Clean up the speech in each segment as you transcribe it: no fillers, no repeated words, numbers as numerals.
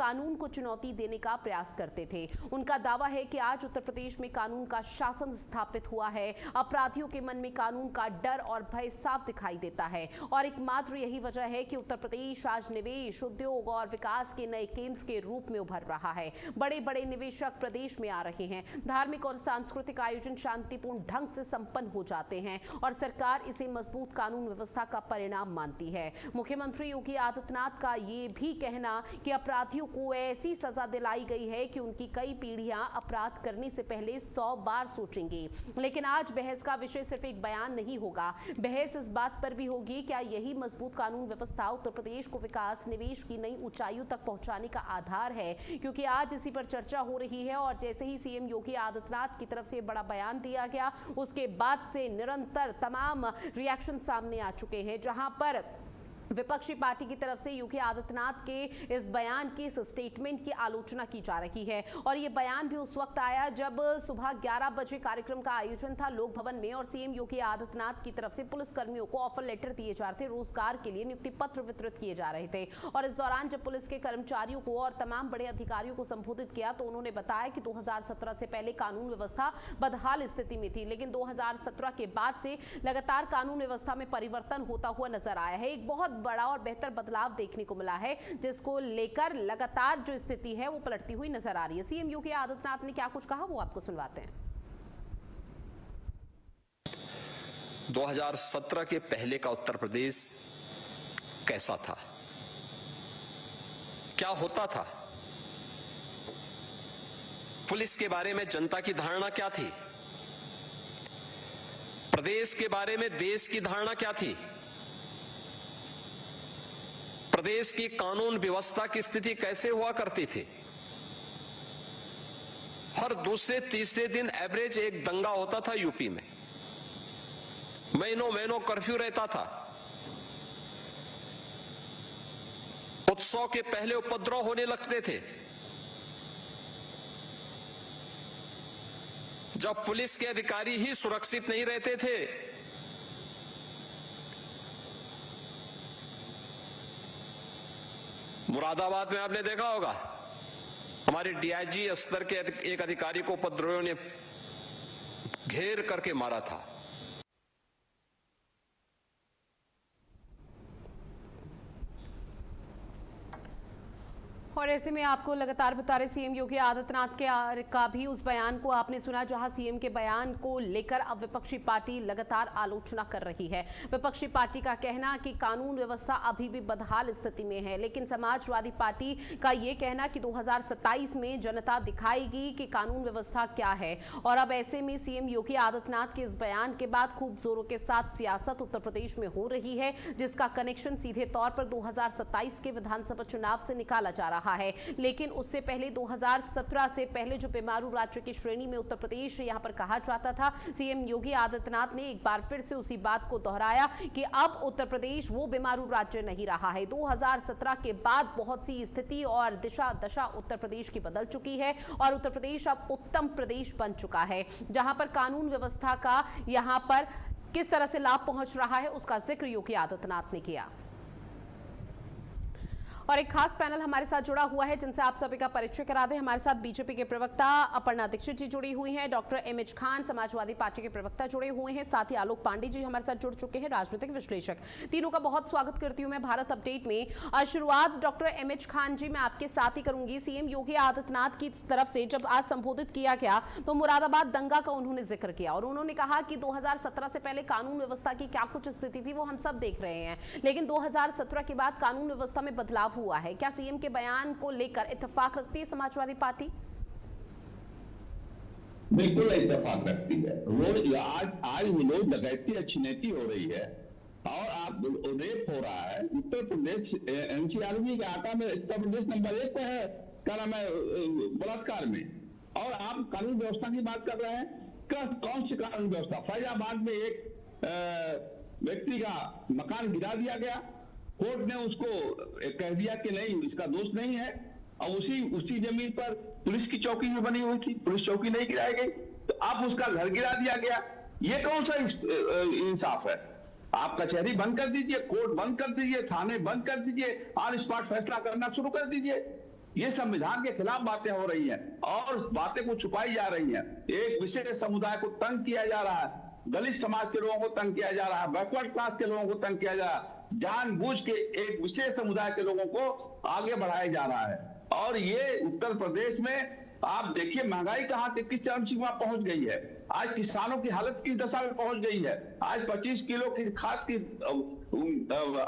कानून को चुनौती देने का प्रयास करते थे। उनका दावा है कि आज उत्तर प्रदेश में कानून का शासन स्थापित हुआ है। अपराधियों के मन में कानून का डर और भय साफ दिखाई देता है और एकमात्र यही वजह है कि उत्तर प्रदेश आज निवेश, उद्योग और विकास के नए केंद्र के रूप में उभर रहा है। बड़े बड़े निवेशक प्रदेश में आ रहे हैं। धार्मिक और सांस्कृतिक आयोजन शांतिपूर्ण ढंग से संपन्न हो जाते हैं और सरकार इसे मजबूत कानून व्यवस्था का परिणाम मानती है। मुख्यमंत्री योगी आदित्यनाथ का ये भी कहना कि अपराधियों को ऐसी सजा दिलाई गई है कि उनकी कई पीढ़ियां अपराध करने से पहले 100 बार सोचेंगी। लेकिन आज बहस का विषय सिर्फ एक बयान नहीं होगा। बहस इस बात पर भी होगी क्या यही मजबूत कानून व्यवस्था उत्तर प्रदेश को विकास, निवेश की नई ऊंचाइयों तक पहुंचाने का आधार है। क्योंकि आज इसी पर चर्चा हो रही है और जैसे ही सीएम योगी आदित्यनाथ की तरफ से बड़ा बयान दिया गया, उसके बाद से निरंतर तमाम रिएक्शन सामने आ चुके हैं, जहां पर विपक्षी पार्टी की तरफ से योगी आदित्यनाथ के इस बयान की, इस स्टेटमेंट की आलोचना की जा रही है। और ये बयान भी उस वक्त आया जब सुबह 11 बजे कार्यक्रम का आयोजन था लोक भवन में और सीएम योगी आदित्यनाथ की तरफ से पुलिस कर्मियों को ऑफर लेटर दिए जा रहे थे, रोजगार के लिए नियुक्ति पत्र वितरित किए जा रहे थे। और इस दौरान जब पुलिस के कर्मचारियों को और तमाम बड़े अधिकारियों को संबोधित किया तो उन्होंने बताया कि 2017 से पहले कानून व्यवस्था बदहाल स्थिति में थी, लेकिन 2017 के बाद से लगातार कानून व्यवस्था में परिवर्तन होता हुआ नजर आया है। एक बहुत बड़ा और बेहतर बदलाव देखने को मिला है, जिसको लेकर लगातार जो स्थिति है वो पलटती हुई नजर आ रही है। सीएम योगी आदित्यनाथ ने क्या कुछ कहा वो आपको सुनवाते हैं। 2017 के पहले का उत्तर प्रदेश कैसा था, क्या होता था, पुलिस के बारे में जनता की धारणा क्या थी, प्रदेश के बारे में देश की धारणा क्या थी, प्रदेश की कानून व्यवस्था की स्थिति कैसे हुआ करती थी। हर दूसरे तीसरे दिन एवरेज एक दंगा होता था यूपी में, महीनों कर्फ्यू रहता था, उत्सव के पहले उपद्रव होने लगते थे। जब पुलिस के अधिकारी ही सुरक्षित नहीं रहते थे, मुरादाबाद में आपने देखा होगा हमारे डीआईजी स्तर के एक अधिकारी को उपद्रवियों ने घेर करके मारा था। और ऐसे में आपको लगातार बता रहे सीएम योगी आदित्यनाथ का भी उस बयान को आपने सुना, जहां सीएम के बयान को लेकर अब विपक्षी पार्टी लगातार आलोचना कर रही है। विपक्षी पार्टी का कहना कि कानून व्यवस्था अभी भी बदहाल स्थिति में है, लेकिन समाजवादी पार्टी का ये कहना कि 2027 में जनता दिखाएगी कि कानून व्यवस्था क्या है। और अब ऐसे में सीएम योगी आदित्यनाथ के इस बयान के बाद खूब जोरों के साथ सियासत उत्तर प्रदेश में हो रही है, जिसका कनेक्शन सीधे तौर पर 2027 के विधानसभा चुनाव से निकाला जा रहा है। लेकिन उससे पहले 2017 से पहले जो बेमारू राज्य की श्रेणी में उत्तर प्रदेश यहां पर कहा जाता था, सीएम योगी आदित्यनाथ ने एक बार फिर से उसी बात को दोहराया कि अब उत्तर प्रदेश वो बेमारू राज्य नहीं रहा है। 2017 के बाद बहुत सी स्थिति और दशा उत्तर प्रदेश की बदल चुकी है और उत्तर प्रदेश अब उत्तम प्रदेश बन चुका है, जहां पर कानून व्यवस्था का यहां पर किस तरह से लाभ पहुंच रहा है उसका जिक्र योगी आदित्यनाथ ने किया। और एक खास पैनल हमारे साथ जुड़ा हुआ है जिनसे आप सभी का परिचय करा दें। हमारे साथ बीजेपी के प्रवक्ता अपर्णा दीक्षित जी जुड़ी हुई हैं, डॉक्टर एमएच खान समाजवादी पार्टी के प्रवक्ता जुड़े हुए हैं, साथ ही आलोक पांडे जी हमारे साथ जुड़ चुके हैं, राजनीतिक विश्लेषक। तीनों का बहुत स्वागत करती हूं मैं भारत अपडेट में। शुरुआत डॉक्टर एमएच खान जी मैं आपके साथ ही करूंगी। सीएम योगी आदित्यनाथ की तरफ से जब आज संबोधित किया गया तो मुरादाबाद दंगा का उन्होंने जिक्र किया और उन्होंने कहा कि 2017 से पहले कानून व्यवस्था की क्या कुछ स्थिति थी वो हम सब देख रहे हैं, लेकिन 2017 के बाद कानून व्यवस्था में बदलाव हुआ है। क्या सीएम के बयान को लेकर इत्तेफाक रखती है समाजवादी पार्टी? बिल्कुल इत्तेफाक रखती है। रोज आज रोज डकैती छिनैती हो रही है और आप रेप हो रहा है। उत्तर प्रदेश एनसीआरबी के आटा में उत्तर प्रदेश नंबर 1 पे है, क्या नाम है, बलात्कार में। और आप कानून व्यवस्था की बात कर रहे हैं। कौन सी कानून व्यवस्था? फैजाबाद में एक व्यक्ति का मकान गिरा दिया गया, कोर्ट ने उसको कह दिया कि नहीं, इसका दोष नहीं है, और उसी जमीन पर पुलिस की चौकी भी बनी हुई थी, पुलिस चौकी नहीं गिराई गई, तो आप उसका घर गिरा दिया गया। ये कौन सा इंसाफ है? आप कचहरी बंद कर दीजिए, कोर्ट बंद कर दीजिए, थाने बंद कर दीजिए, ऑन स्पॉट फैसला करना शुरू कर दीजिए। ये संविधान के खिलाफ बातें हो रही हैं और बातें को छुपाई जा रही हैं। एक विशेष समुदाय को तंग किया जा रहा है, दलित समाज के लोगों को तंग किया जा रहा है, बैकवर्ड क्लास के लोगों को तंग किया जा रहा है, जानबूझ के एक विशेष समुदाय के लोगों को आगे बढ़ाया जा रहा है। और ये उत्तर प्रदेश में आप देखिए महंगाई कहां से किस चरम सीमा पहुंच गई है। आज किसानों की हालत किस दशा में पहुंच गई है। आज 25 किलो की खाद की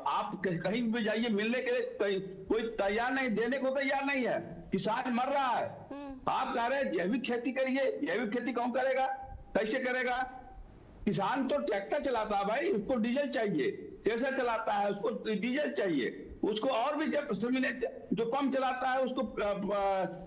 आप कहीं भी जाइए मिलने के लिए कोई तैयार नहीं, देने को तैयार नहीं है। किसान मर रहा है। आप कह रहे हैं जैविक खेती करिए, जैविक खेती कौन करेगा, कैसे करेगा? किसान तो ट्रैक्टर चलाता है भाई, उसको डीजल चाहिए, ट्रैक्टर चलाता है उसको डीजल चाहिए, उसको और भी जो पंप चलाता है उसको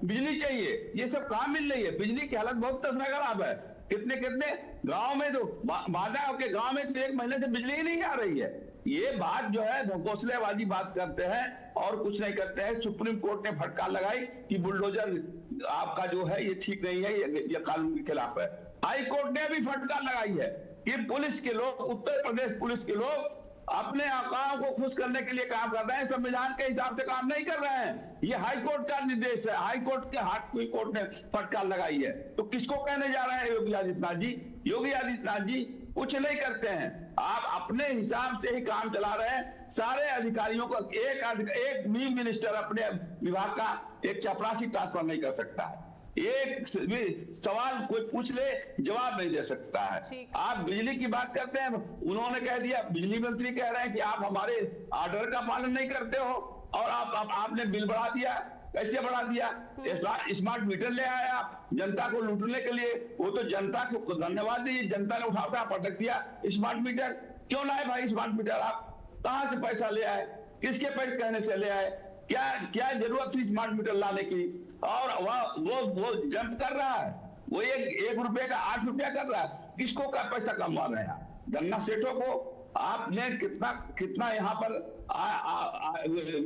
बिजली चाहिए। ये सब कहां मिल रही है? बिजली की हालत बहुत खराब है। कितने कितने गांव में तो बाधा के गांव में तो 1 महीने से बिजली ही नहीं आ रही है। ये बात जो है घोंसलेबाजी बात करते हैं और कुछ नहीं करते हैं। सुप्रीम कोर्ट ने फटकार लगाई कि बुलडोजर आपका जो है ये ठीक नहीं है, ये कानून के खिलाफ है। हाई कोर्ट ने भी फटकार लगाई है कि पुलिस के लोग, उत्तर प्रदेश पुलिस के लोग अपने आकाओं को खुश करने के लिए काम कर रहे हैं, संविधान के हिसाब से काम नहीं कर रहे हैं। ये हाई कोर्ट का निर्देश है, हाई कोर्ट के हाथ कोई कोर्ट ने फटकार लगाई है। तो किसको कहने जा रहे हैं योगी आदित्यनाथ जी? योगी आदित्यनाथ जी कुछ नहीं करते हैं, आप अपने हिसाब से ही काम चला रहे हैं। सारे अधिकारियों को एक भी मिनिस्टर अपने विभाग का एक चपरासी ट्रांसफर नहीं कर सकता है। एक सवाल कोई पूछ ले जवाब नहीं दे सकता है। आप बिजली की बात करते हैं, उन्होंने कह दिया, बिजली मंत्री कह रहे हैं कि आप हमारे ऑर्डर का पालन नहीं करते हो और आपने बिल बढ़ा दिया। कैसे बढ़ा दिया? स्मार्ट मीटर ले आए आप जनता को लूटने के लिए। वो तो जनता को धन्यवाद दीजिए, जनता ने उठा पटक दिया स्मार्ट मीटर। क्यों लाए भाई स्मार्ट मीटर? आप कहां से पैसा ले आए? किसके पैसे कहने से ले आए? क्या जरूरत थी स्मार्ट मीटर लाने की? और वो जंप कर रहा है, वो एक रुपए का 8 रुपया कर रहा है। किसको का पैसा कमा रहे हैं? गन्ना सेठों को। आपने कितना यहाँ पर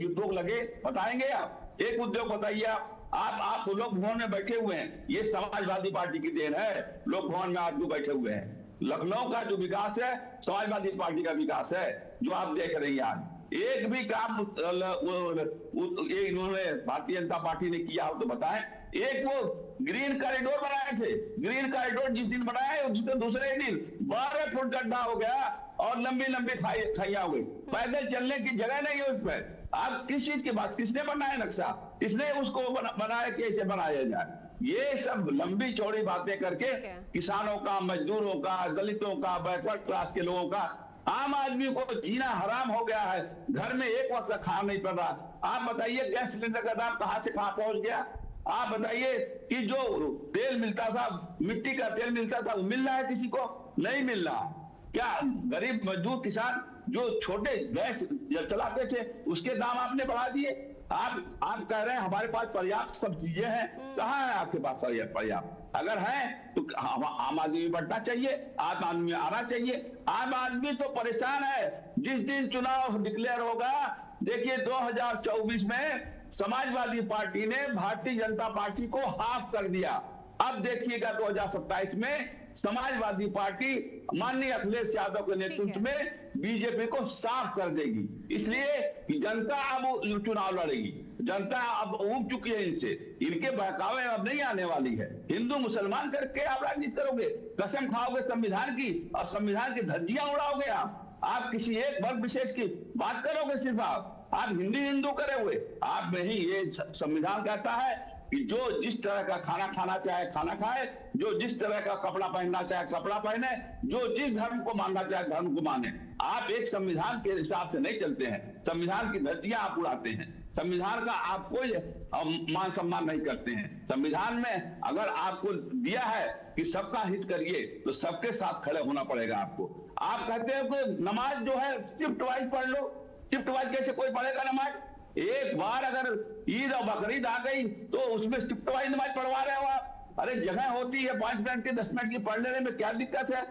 उद्योग लगे बताएंगे आप? एक उद्योग बताइए आप लोक भवन में बैठे हुए हैं, ये समाजवादी पार्टी की देन है। लोक भवन में आप जो बैठे हुए हैं, लखनऊ का जो विकास है समाजवादी पार्टी का विकास है जो आप देख रहे हैं। आज एक भी काम इन्होंने भारतीय जनता पार्टी ने किया हो तो बताएं। एक वो ग्रीन कॉरिडोर बनाए थे, ग्रीन कॉरिडोर जिस दिन बनाया उसके दूसरे दिन 12 फुट गड्ढा हो गया और लंबी लंबी खाइयां हो गई। पैदल चलने की जगह नहीं है उस पर। आप किस चीज की बात? किसने बनाया नक्शा? किसने उसको बनाया? कैसे बनाया जाए? ये सब लंबी चौड़ी बातें करके किसानों का, मजदूरों का, दलितों का, बैकवर्ड क्लास के लोगों का, आम आदमी को जीना हराम हो गया है। घर में एक वक्त खाना नहीं पड़ रहा। आप बताइए गैस सिलेंडर का दाम कहां से कहां पहुंच गया? आप बताइए कि जो तेल मिलता था, मिट्टी का तेल मिलता था, वो मिल रहा है किसी को? नहीं मिल रहा। क्या गरीब मजदूर किसान जो छोटे गैस चलाते थे उसके दाम आपने बढ़ा दिए? आप कह रहे हैं हमारे पास पर्याप्त सब चीजें हैं। कहाँ है आपके पास पर्याप्त? अगर है तो आम आदमी बढ़ना चाहिए, आम आदमी आना चाहिए। आम आदमी तो परेशान है। जिस दिन चुनाव डिक्लेयर होगा, देखिए 2024 में समाजवादी पार्टी ने भारतीय जनता पार्टी को हाफ कर दिया। अब देखिएगा 2027 में समाजवादी पार्टी माननीय अखिलेश यादव के नेतृत्व में बीजेपी को साफ कर देगी। इसलिए कि जनता अब चुनाव लड़ेगी। जनता अब उब चुकी है इनसे, इनके बहकावे अब नहीं आने वाली है। हिंदू मुसलमान करके आप राजनीति करोगे, कसम खाओगे संविधान की और संविधान की धज्जियां उड़ाओगे। आप किसी एक वर्ग विशेष की बात करोगे, सिर्फ आप हिंदू करे हुए। आप नहीं, ये संविधान कहता है कि जो जिस तरह का खाना खाना चाहे खाना खाए, जो जिस तरह का कपड़ा पहनना चाहे कपड़ा पहने, जो जिस धर्म को मानना चाहे धर्म को माने। आप एक संविधान के हिसाब से नहीं चलते हैं, संविधान की धज्जियां आप उड़ाते हैं। संविधान का आप कोई मान सम्मान नहीं करते हैं। संविधान में अगर आपको दिया है कि सबका हित करिए तो सबके साथ खड़े होना पड़ेगा आपको। आप कहते हैं कि नमाज जो है शिफ्ट वाइज पढ़ लो। शिफ्ट वाइज कैसे कोई पढ़ेगा नमाज? एक बार अगर ईद और बकरीद आ गई तो उसमें शिफ्ट वाइज नमाज पढ़वा रहे हो आप। अरे जगह होती है 5 मिनट की 10 मिनट की पढ़ लेने में क्या दिक्कत है?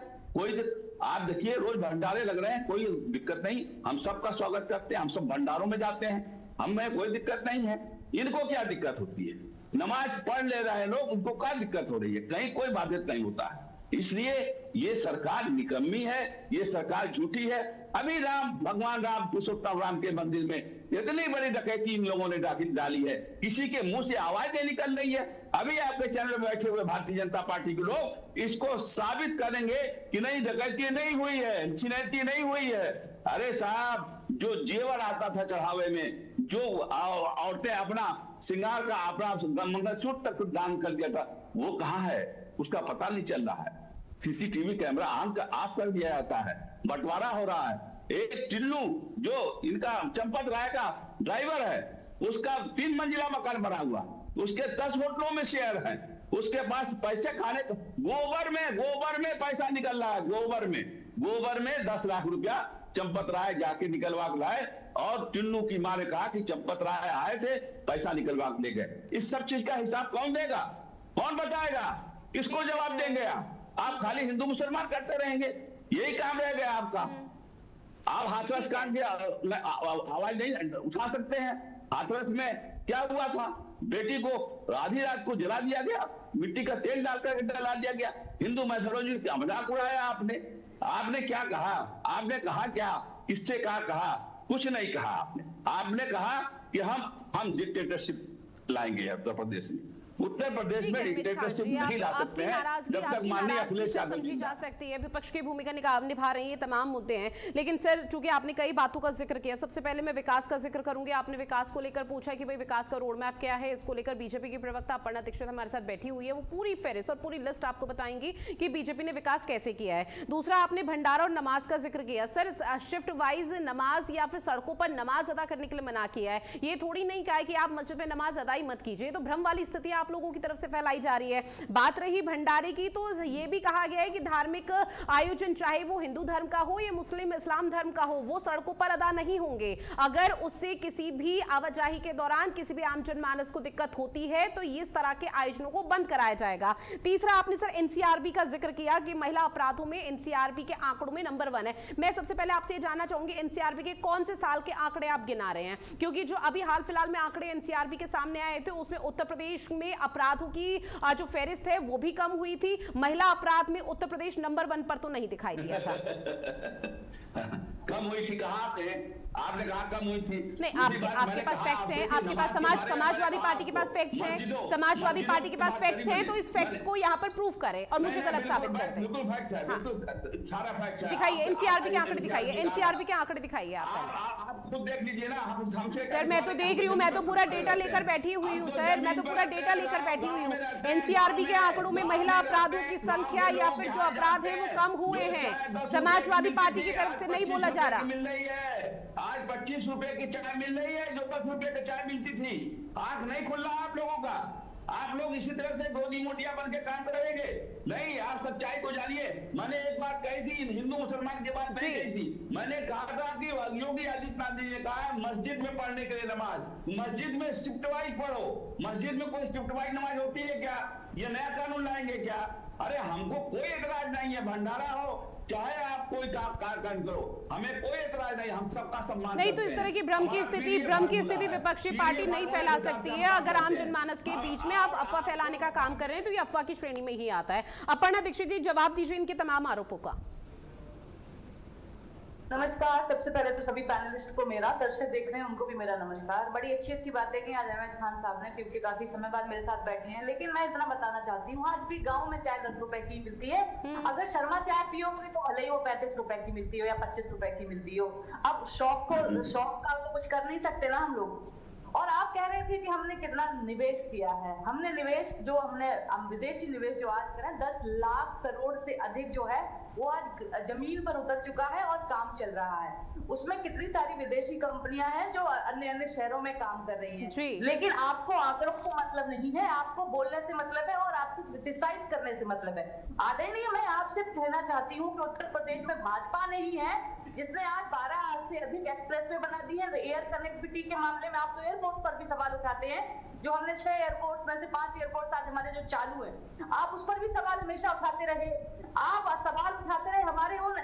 आप देखिए रोज भंडारे लग रहे हैं, कोई दिक्कत नहीं। हम सबका स्वागत करते हैं, हम सब भंडारों में जाते हैं, हमें कोई दिक्कत नहीं है। इनको क्या दिक्कत होती है? नमाज पढ़ ले रहे हैं लोग, उनको क्या दिक्कत हो रही है? कहीं कोई बाधित नहीं होता है। इसलिए ये सरकार निकम्मी है, ये सरकार झूठी है। अभी भगवान राम पुरुषोत्तम राम के मंदिर में इतनी बड़ी डकैती इन लोगों ने डाली है, किसी के मुंह से आवाज नहीं निकल रही है। अभी आपके चैनल में बैठे हुए भारतीय जनता पार्टी के लोग इसको साबित करेंगे कि नहीं, डकैती नहीं हुई है, छिनैती नहीं हुई है। अरे साहब, जो जेवर आता था चढ़ावे में, जो औरतें अपना श्रृंगार का अपना मंगलसूत्र तक दान कर दिया था, वो कहां है? उसका पता नहीं चल रहा है। सीसीटीवी कैमरा ऑफ कर दिया जाता है, बंटवारा हो रहा है। एक टिल्लू जो इनका चंपत राय का ड्राइवर है, उसका 3 मंजिला मकान बना हुआ, उसके 10 होटलों में शेयर है, उसके पास पैसे खाने गोबर में पैसा निकल रहा है। गोबर में 10 लाख रुपया चंपत राय जाके निकलवा लाए, और टिल्लू की मां ने कहा कि चंपत राय आए थे, पैसा निकलवा ले गए। इस सब चीज का हिसाब कौन देगा? कौन बताएगा? किसको जवाब देंगे? आप खाली हिंदू मुसलमान करते रहेंगे, यही काम रह गया आपका। आप हाथरस कांड की आवाज नहीं उठा सकते हैं। हाथरस में क्या हुआ था? बेटी को आधी रात को जला दिया गया, मिट्टी का तेल डालकर जला दिया गया। हिंदू मैथोलॉजी का मजाक उड़ाया आपने क्या कहा? आपने कहा क्या? किससे कहा? कुछ नहीं कहा आपने कहा कि हम डिक्टेटरशिप लाएंगे उत्तर प्रदेश में। उत्तर प्रदेश में डिक्टेटरशिप नहीं ला सकते हैं जब तक माननीय अखिलेश यादव समझी जा सकती है। विपक्ष की भूमिका निभा रही है, तमाम मुद्दे हैं। लेकिन सर, चूंकि आपने कई बातों का जिक्र किया, सबसे पहले मैं विकास का जिक्र करूंगी। आपने विकास को लेकर पूछा कि भाई विकास का रोड मैप क्या है। इसको लेकर बीजेपी की प्रवक्ता अपर्णा दीक्षित हमारे साथ बैठी हुई है, वो पूरी फेहरिस्त और पूरी लिस्ट आपको बताएंगी कि बीजेपी ने विकास कैसे किया है। दूसरा, आपने भंडारा और नमाज का जिक्र किया। सर, शिफ्ट वाइज नमाज या फिर सड़कों पर नमाज अदा करने के लिए मना किया है। ये थोड़ी नहीं कहा है कि आप मस्जिद में नमाज अदा ही मत कीजिए। तो भ्रम वाली स्थिति आप लोगों की तरफ से फैलाई जा रही है। बात रही भंडारे की, तो यह भी कहा गया है कि धार्मिक आयोजन, चाहे वो हिंदू धर्म का हो या मुस्लिम इस्लाम धर्म का हो, वो सड़कों पर अदा नहीं होंगे। अगर उससे किसी भी आवाजाही के दौरान किसी भी आम जनमानस को दिक्कत होती है तो इस तरह के आयोजनों को बंद कराया जाएगा। तीसरा, आपने सर एनसीआरबी का जिक्र किया कि महिला अपराधों में एनसीआरबी के आंकड़ों में नंबर 1 है। मैं सबसे पहले आपसे जानना चाहूंगी, एनसीआरबी के कौन से साल के आंकड़े आप गिना रहे हैं? क्योंकि जो अभी हाल फिलहाल में आंकड़े एनसीआरबी के सामने आए थे, उसमें उत्तर प्रदेश में अपराधों की जो फेरिस्त है वो भी कम हुई थी। महिला अपराध में उत्तर प्रदेश नंबर 1 पर तो नहीं दिखाई दिया था। कम हुई थी? कहां पे आपने कहा कम हुई थी? नहीं, आपके पास फैक्ट्स हैं, आपके पास समाजवादी पार्टी के पास फैक्ट्स हैं, समाजवादी पार्टी के पास फैक्ट्स हैं, तो इस फैक्ट्स को यहाँ पर प्रूव करें और मुझे गलत साबित कर दें। बिल्कुल फैक्ट है, बिल्कुल सारा फैक्ट है। दिखाइए एनसीआरबी के आंकड़े, दिखाइए एनसीआरबी के आंकड़े दिखाइए। आप खुद देख लीजिए ना, हमसे। सर, मैं तो देख रही हूँ, मैं तो पूरा डेटा लेकर बैठी हुई हूँ सर, मैं तो पूरा डेटा लेकर बैठी हुई हूँ। एनसीआरबी के आंकड़ों में महिला अपराधों की संख्या या फिर जो अपराध है वो कम हुए हैं। समाजवादी पार्टी की तरफ से नहीं बोला जा रहा। मिल रही है आज 25 रुपए की चाय मिल रही है, जो 10 रुपए की चाय मिलती थी। आंख नहीं खुल रहा आप लोगों का। आप लोग इसी तरह से गोदी मोटिया बन के काम करेंगे। नहीं, आप सच्चाई को जानिए। मैंने एक बात कही थी, हिंदू मुसलमान की बात नहीं कही थी। मैंने कहा था कि योगी आदित्यनाथ जी ने कहा मस्जिद में पढ़ने के लिए नमाज, मस्जिद में शिफ्ट वाइज पढ़ो। मस्जिद में कोई शिफ्ट वाइज नमाज होती है क्या? ये नया कानून लाएंगे क्या? अरे हमको कोई एतराज नहीं है, भंडारा हो चाहे आप कोई कार्यक्रम करो, हमें कोई एतराज नहीं, हम सबका सम्मान नहीं। तो इस तरह की भ्रम की स्थिति विपक्षी पार्टी नहीं फैला सकती है। अगर आम जनमानस के बीच में आप अफवाह फैलाने का काम कर रहे हैं तो ये अफवाह की श्रेणी में ही आता है। अपर्णा दीक्षित जी, जवाब दीजिए इनके तमाम आरोपों का। नमस्कार। सबसे पहले तो सभी पैनलिस्ट को मेरा, दर्शक देख रहे हैं उनको भी मेरा नमस्कार। बड़ी अच्छी बातें की आज अहमद खान साहब ने, क्योंकि काफी समय बाद मेरे साथ बैठे हैं। लेकिन मैं इतना बताना चाहती हूँ, आज भी गांव में चाय 10 रुपए की मिलती है। अगर शर्मा चाय पियोगे तो भले ही वो 35 रुपए की मिलती हो या 25 रुपए की मिलती हो। अब शौक का तो कुछ कर नहीं सकते ना हम लोग। और आप कह रहे थे कि हमने कितना निवेश किया है। हमने निवेश जो हम विदेशी निवेश जो आज करें 10 लाख करोड़ से अधिक जो है वो आज जमीन पर उतर चुका है और काम चल रहा है। उसमें कितनी सारी विदेशी कंपनियां हैं जो अन्य शहरों में काम कर रही हैं। लेकिन आपको आंकड़ों को मतलब नहीं है, आपको बोलने से मतलब है और आपको क्रिटिसाइज करने से मतलब है। आदरणीय, मैं आपसे कहना चाहती हूँ कि उत्तर प्रदेश में भाजपा नहीं है जिसने आज 12 से अधिक एक्सप्रेसवे बना दी है। एयर कनेक्टिविटी के मामले में आप तो एयरपोर्ट पर भी सवाल उठाते हैं, जो हमने 6 एयरपोर्ट में से 5 एयरपोर्ट आज हमारे जो चालू है, आप उस पर भी सवाल हमेशा उठाते रहे। आप सवाल उठाते रहे हमारे उन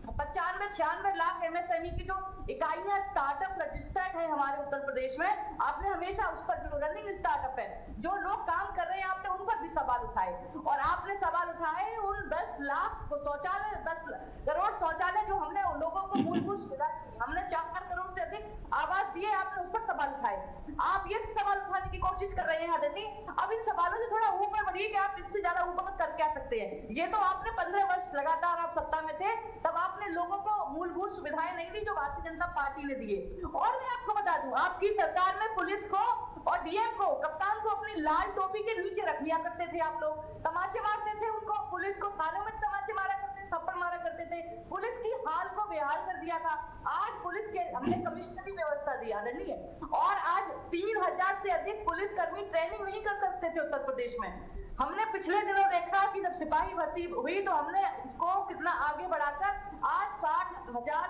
95-96 लाख एमएसएमई की जो इकाइयां स्टार्टअप रजिस्टर्ड है हमारे उत्तर प्रदेश में। आपने हमेशा उस पर जो रनिंग स्टार्टअप है, जो लोग काम कर रहे हैं, आपने उन पर भी सवाल उठाए, और आपने सवाल उठाए उन 10 लाख शौचालय, 10 करोड़ शौचालय जो हमने उन लोगों को मूलभूत सुविधा दी, हमने 4 करोड़ से अधिक आवास दिए, आपने उस पर सवाल उठाए। आप ये सवाल उठाने की कोशिश कर रहे हैं आदरणीय, अब इन सवालों से थोड़ा ऊपर बढ़िए कि आप इससे ज्यादा ऊपर कर क्या सकते हैं। ये तो आपने 15 वर्ष लगातार आप सत्ता में थे, तब आपने लोगों को मूलभूत सुविधाएं नहीं दी जो भारतीय जनता पार्टी ने दिए। और मैं आपको बता दूं, आपकी सरकार में पुलिस को और डीएम को, कप्तान को अपनी लाल टोपी के नीचे रख लिया करते थे आप लोग, तमाचे मारते थे उनको, पुलिस को थानों में तमाचे मारा करते, थप्पड़ मारा करते थे, पुलिस की हाल को बेहाल कर दिया था। आज पुलिस के हमने कमिश्नरी व्यवस्था दी आदरणीय, और आज 3000 से अधिक पुलिस कर्मी ट्रेनिंग नहीं कर सकते थे उत्तर प्रदेश में। हमने पिछले दिनों देखा कि जब सिपाही भर्ती हुई तो हमने इसको कितना आगे बढ़ाकर आज 60,000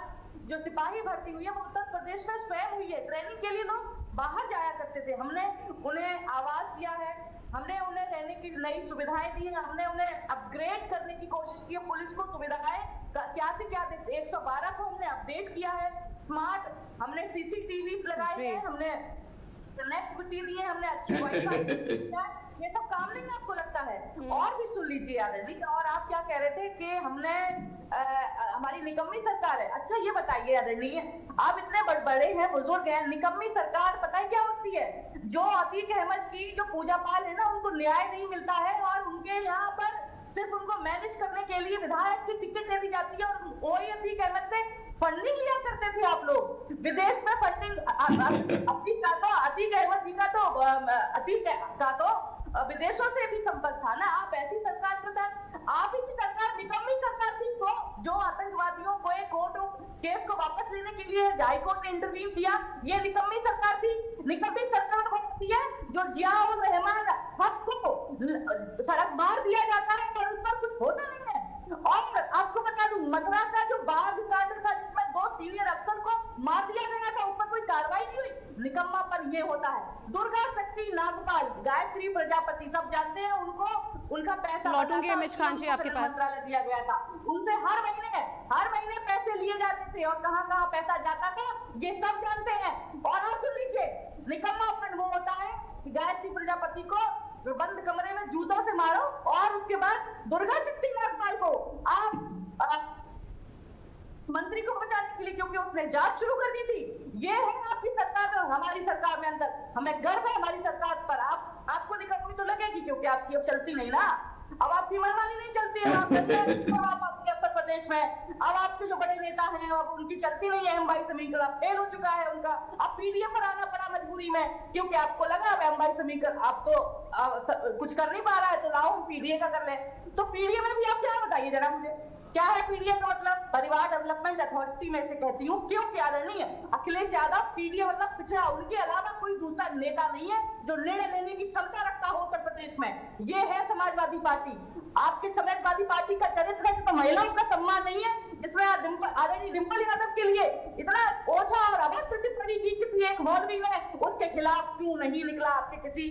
जो सिपाही भर्ती हुई है वो उत्तर प्रदेश में स्वयं हुई है। ट्रेनिंग के लिए लोग बाहर जाया करते थे, हमने उन्हें आवास दिया है, हमने उन्हें रहने की नई सुविधाएं दी है, हमने उन्हें अपग्रेड करने की कोशिश की है। पुलिस को सुविधाएं क्या से क्या 112 को हमने अपडेट किया है, स्मार्ट हमने सीसीटीवी लगाए हैं, हमने कनेक्टिविटी दी है, हमने अच्छी वाईफाई, ये सब काम नहीं आपको लगता है। और भी सुन लीजिए आदरणीय, और आप क्या कह रहे थे कि हमने हमारी निकम्मी सरकार है। अच्छा ये बताइए आदरणीय, आप इतने बड़े हैं, बुजुर्ग हैं, निकम्मी सरकार पता है क्या होती है? जो अतीक अहमद की जो पूजा पाल है ना, उनको न्याय नहीं मिलता है और उनके यहाँ पर सिर्फ उनको मैनेज करने के लिए विधायक की टिकट दे दी जाती है, और वही अतीक अहमद से फंडिंग लिया करते थे आप लोग विदेश में। फंडिंग अतीक अहमद जी का तो अतीक का तो विदेशों से भी संपर्क था ना। आप ऐसी सरकार के साथ, आप ही की सरकार निकम्मी सरकार थी तो जो आतंकवादियों को एक कोर्ट केस को वापस लेने के लिए हाई कोर्ट ने इंटरव्यू किया, ये निकम्मी सरकार थी। निकम्मी सरकार होती है जो जियाउर रहमान हक को सड़क मार दिया जाता है और उस पर कुछ होता नहीं है। और आपको बता दूं, मथुरा का जो बाघ कांड था जिसमें 2 सीनियर अफसर को मार दिया गया था, उस पर कोई कार्रवाई नहीं हुई, निकम्मा पर ये होता है। दुर्गा शक्ति, नागपाल, गायत्री प्रजापति सब जानते हैं उनको, उनका पैसा लौटूंगी एमएच खान जी आपके पास, मंत्रालय दिया गया था, उनसे हर महीने पैसे लिए जाते थे और कहां पैसा जाता था ये सब जानते हैं। और आप सुन लीजिए, निकम्मा फंड वो होता है कि गायत्री प्रजापति को बंद कमरे में जूतों से मारो और उसके बाद दुर्गा शक्ति नागपाल को आप मंत्री को बचाने के लिए, क्योंकि उसने जांच शुरू कर दी थी। ये है आपकी सरकार में, हमारी सरकार में अंदर हमें गर्व है हमारी सरकार पर। आपको निकम्मी तो लगेगी क्योंकि आपकी अब चलती नहीं ना, अब आपकी मनमानी नहीं चलती है, आप अपने उत्तर प्रदेश में अब आपके जो बड़े नेता हैं अब उनकी चलती नहीं है। एम.वाई समीकर अब फेल हो चुका है उनका, अब पीडीए पर आना पड़ा मजबूरी में, क्योंकि आपको लगा अब एम.वाई समीकर आप तो कुछ कर नहीं पा रहा है तो लाओ हम पीडीए का कर ले। तो पीडीए में भी आप क्या बताइए जरा मुझे, क्या है पीडीए का मतलब? परिवार डेवलपमेंट अथॉरिटी में से कहती हूँ, क्यों क्या नहीं है? अखिलेश यादव पीडीए मतलब पिछड़ा, उनके अलावा कोई दूसरा नेता नहीं है जो निर्णय लेने की क्षमता रखता हो उत्तर प्रदेश में। ये है समाजवादी पार्टी। आपके समाजवादी पार्टी का चरित्र है जिसमें महिलाओं का सम्मान नहीं है, इसमें आदरणीय डिंपल यादव के लिए इतना ओछा और अभद्र तरीके किसी एक मौलवी ने उसके खिलाफ क्यों नहीं निकला आपके किसी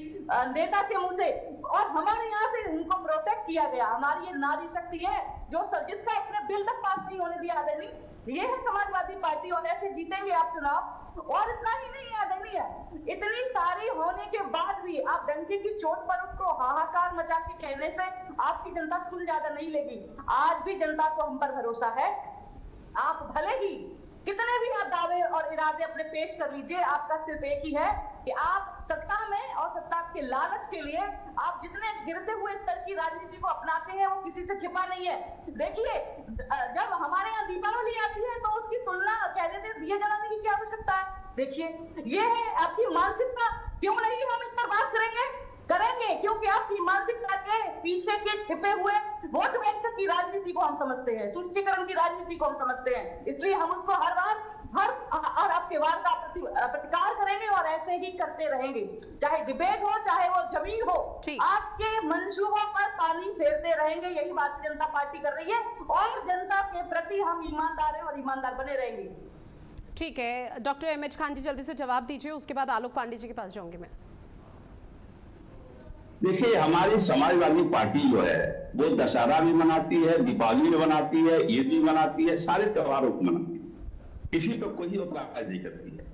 नेता के मुंह से? और हमारे यहाँ से उनको प्रोटेक्ट किया गया। हमारी ये नारी शक्ति है जो जिसका अपने बिल तक पास नहीं होने दिया आदरणीय, ये है समाजवादी पार्टी और ऐसे जीतेंगे आप चुनाव। और इतना ही नहीं आदरणीय, इतनी सारी होने के बाद भी आप डंके की चोट पर उसको हाहाकार मचा के कहने से आपकी जनता सुन ज्यादा नहीं लेगी। आज भी जनता को हम पर भरोसा है। आप भले ही कितने भी आप दावे और इरादे अपने पेश कर लीजिए, आपका सिर्फ एक ही है कि आप सत्ता में और सत्ता के लालच के लिए आप जितने गिरते हुए स्तर की राजनीति को अपनाते हैं वो किसी से छिपा नहीं है। देखिए, जब हमारे यहाँ दीपावली आती है तो उसकी तुलना कहने से दिए जलाने की क्या आवश्यकता है? देखिए, ये है आपकी मानसिकता। क्यों नहीं हम इस पर बात करेंगे क्योंकि आपकी मानसिकता के पीछे के छिपे हुए वोट बैंक की राजनीति को हम समझते हैं, तुष्टीकरण की राजनीति को हम समझते हैं, इसलिए हम उसको हर आपके वार का प्रतिकार करेंगे और ऐसे ही करते रहेंगे, चाहे डिबेट हो चाहे वो जमीन हो। आपके मंसूबों पर पानी फेरते रहेंगे, यही भारतीय जनता पार्टी कर रही है और जनता के प्रति हम ईमानदार हैं और ईमानदार बने रहेंगे। ठीक है डॉक्टर एमएच खान जी, जल्दी से जवाब दीजिए, उसके बाद आलोक पांडे जी के पास जाऊंगी मैं। देखिए, हमारी समाजवादी पार्टी जो है वो दशहरा भी मनाती है, दीपावली भी मनाती है, ईद भी मनाती है, सारे त्योहारों को मनाती है, किसी पर कोई उतराज नहीं करती है।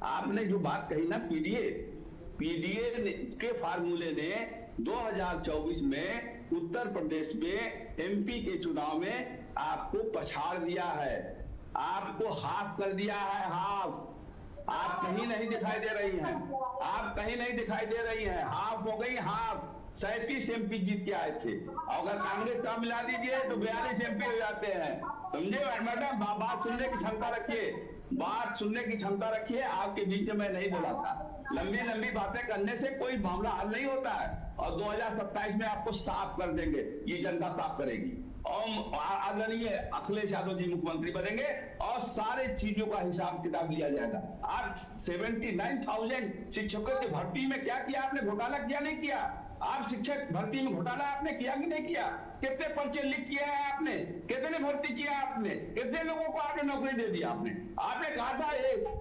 आपने जो बात कही ना पीडीए, पीडीए के फार्मूले ने 2024 में उत्तर प्रदेश में एमपी के चुनाव में आपको पछाड़ दिया है, आपको हाफ कर दिया है, हाफ। आप कहीं नहीं दिखाई दे रही हैं, आप कहीं नहीं दिखाई दे रही हैं, हाफ हो गई, हाफ। 37 एमपी जीत के आए थे, अगर कांग्रेस का मिला दीजिए तो 42 एमपी हो जाते हैं। समझे मैडम? बात सुनने की क्षमता रखिए, बात सुनने की क्षमता रखिए। आपके बीच में मैं नहीं बोला था। लंबी लंबी बातें करने से कोई मामला हल नहीं होता है, और 2027 में आपको साफ कर देंगे, ये जनता साफ करेगी, और आदरणीय अखिलेश यादव जी मुख्यमंत्री बनेंगे और सारे चीजों का हिसाब किताब लिया जाएगा। आज 79,000 शिक्षकों की भर्ती में क्या किया आपने? घोटाला किया नहीं किया? आप शिक्षक भर्ती में घोटाला आपने किया कि नहीं किया? कितने पर्चे लीक किया है आपने? कितने भर्ती किया आपने? कितने लोगों को आपने नौकरी दे दी? आपने कहा था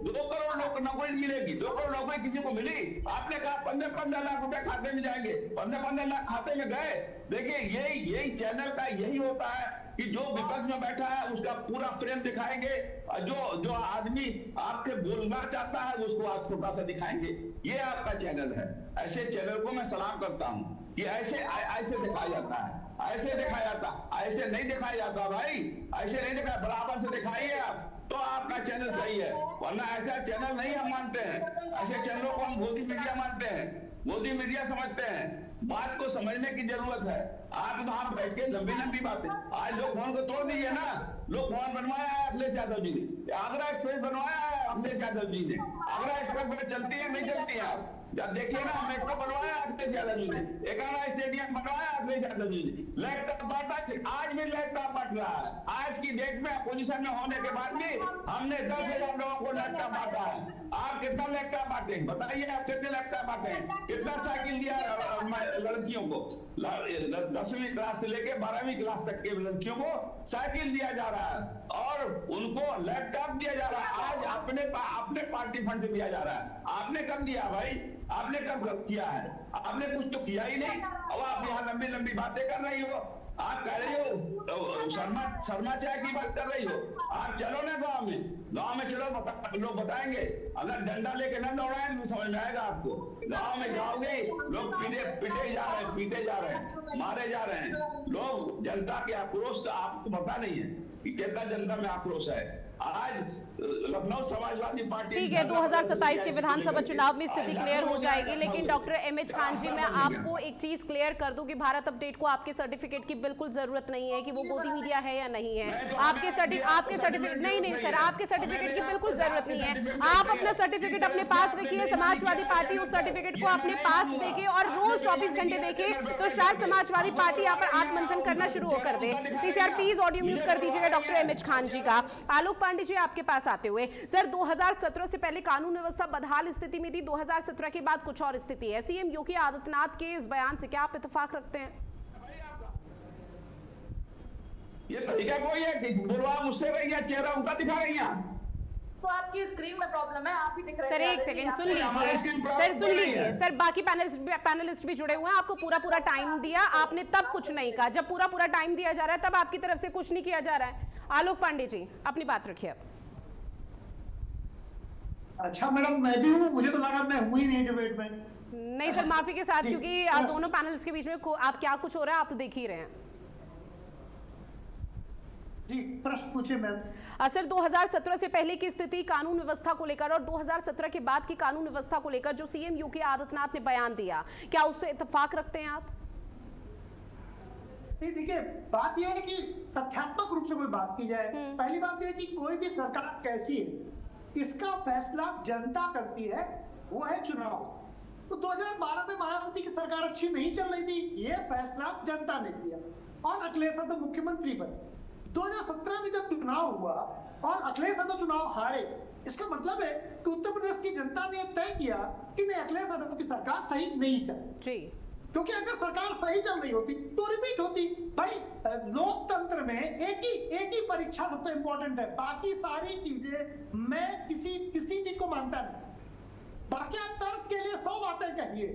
2 करोड़ लोग नौकरी मिलेगी, 2 करोड़ नौकरी किसी को मिली? आपने कहा 15-15 लाख रुपए खाते में जाएंगे, 15-15 लाख खाते में गए। देखिए यही चैनल का यही होता है कि जो विपक्ष में बैठा है उसका पूरा फ्रेम दिखाएंगे, और जो आदमी आपके बोलना चाहता है उसको आप छोटा सा दिखाएंगे। ये आपका चैनल है। ऐसे चैनल को मैं सलाम करता हूं कि ऐसे दिखाया जाता है, ऐसे दिखाया जाता, ऐसे नहीं दिखाया जाता भाई, ऐसे नहीं दिखाया। बराबर से दिखाइए आप, तो आपका चैनल सही है, वरना ऐसा चैनल नहीं हम मानते हैं। ऐसे चैनलों को हम मोदी मीडिया मानते हैं, मोदी मीडिया समझते हैं। बात को समझने की जरूरत है। आप वहां बैठ के लंबी लंबी बातें, आज लोग फोन को तोड़ दीजिए ना। लोग फोन बनवाया है अखिलेश यादव जी ने, आगरा एक्सप्रेस बनवाया है अखिलेश यादव जी ने। आगरा एक्सप्रेस चलती है नहीं चलती है? आप जब देखिए ना, मेट्रो बनवाया अखिलेश यादव जी ने, एकाना स्टेडियम बनवाया अखिलेश यादव जी ने, लैपटॉप बांटा, आज भी लैपटॉप बांट रहा है। आज की डेट में अपोजिशन में होने के बाद भी हमने 10,000 लोगों को लैपटॉप बांटा है। आप कितना लैपटॉप बांटे बताइए? आप कितने लैपटॉप बांटे? कितना साइकिल दिया लड़कियों को? 10वीं क्लास से लेके 12वीं क्लास तक के लड़कियों को साइकिल दिया जा रहा है और उनको लैपटॉप दिया जा रहा है। आज अपने पार्टी फंड से दिया जा रहा है। आपने कब दिया भाई? आपने कब किया है? आपने कुछ तो किया ही नहीं, और आप यहाँ लंबी लंबी बातें कर रही हो। आप कह रही हो शर्मा चाय की बात कर रही हो। आप चलो ना गांव में चलो, लोग बताएंगे। अगर डंडा लेके न दौड़ाएं तो समझ में आएगा आपको। गांव में जाओगे, लोग पीटे जा रहे हैं, मारे जा रहे हैं लोग। जनता के आक्रोश का आपको पता नहीं है कि कितना जनता में आक्रोश है। आज लखनऊ समाजवादी पार्टी, ठीक है, 2027 के विधानसभा चुनाव में स्थिति क्लियर हो जाएगी। लेकिन डॉक्टर एमएच खान जी, मैं आपको एक चीज क्लियर कर दूं कि भारत अपडेट को आपके सर्टिफिकेट की बिल्कुल जरूरत नहीं है कि वो मोदी मीडिया है या नहीं है। आपके सर्टिफिकेट नहीं सर, आपके सर्टिफिकेट की बिल्कुल जरूरत नहीं है। आप अपना सर्टिफिकेट अपने पास रखिए। समाजवादी पार्टी उस सर्टिफिकेट को अपने पास देखे और रोज 24 घंटे देखे तो शायद समाजवादी पार्टी यहाँ पर आत्ममंथन करना शुरू कर दे। प्लीज ऑडियो म्यूट कर दीजिएगा डॉक्टर एमएच खान जी का। आलोक पांडे जी, आपके पास आते हुए, सर 2017 से पहले कानून व्यवस्था बदहाल स्थिति में थी, 2017 के बाद कुछ और स्थिति है। सीएम योगी आदित्यनाथ के इस बयान से क्या आप इत्तेफाक रखते हैं? ये तरीका कोई है कि बोलो आप मुझसे रही है, चेहरा उनका दिखा रही हैं? तो आपकी स्क्रीन में प्रॉब्लम है, आप ही दिख रहे हैं। सर एक सेकंड सुन लीजिए सर बाकी पैनलिस्ट भी जुड़े हुए हैं। आपको पूरा टाइम दिया, आपने तब कुछ नहीं कहा। जब पूरा टाइम दिया जा रहा है तब आपकी तरफ से कुछ नहीं किया जा रहा है। आलोक पांडे जी, अपनी बात रखिए अब। अच्छा मैडम, मैं भी हूँ, मुझे तो लगा मैं हूँ ही नहीं डिबेट में। नहीं सर, माफी के साथ, क्योंकि दोनों पैनलिस्ट के बीच में आप क्या कुछ हो रहा है आप तो देख ही रहे हैं। जी, प्रश्न पूछिए मैम। सर 2017 से पहले की स्थिति कानून व्यवस्था को लेकर और 2017 के बाद की कानून व्यवस्था को लेकर जो सीएम योगी आदित्यनाथ ने बयान दिया, क्या उससे इत्तेफाक रखते हैं आप? देखिए, बात यह है कि तथ्यात्मक रूप से कोई बात की जाए। पहली बात यह है कि कोई भी सरकार कैसी है इसका फैसला जनता करती है, वो है चुनाव। तो 2012 में मायावती की सरकार अच्छी नहीं चल रही थी, ये फैसला जनता ने किया और अखिलेश यादव मुख्यमंत्री बने। 2017 में जब चुनाव हुआ और अखिलेश यादव चुनाव हारे, इसका मतलब है कि उत्तर प्रदेश की जनता ने तय किया कि नहीं, अखिलेश यादव की सरकार सही नहीं चल जी। क्योंकि अगर सरकार सही चल रही होती तो रिपीट होती। भाई लोकतंत्र में एक ही परीक्षा सबसे इंपॉर्टेंट है, बाकी सारी चीजें मैं किसी चीज को मानता नहीं। बाकी आप तर्क के लिए 100 बातें कहिए,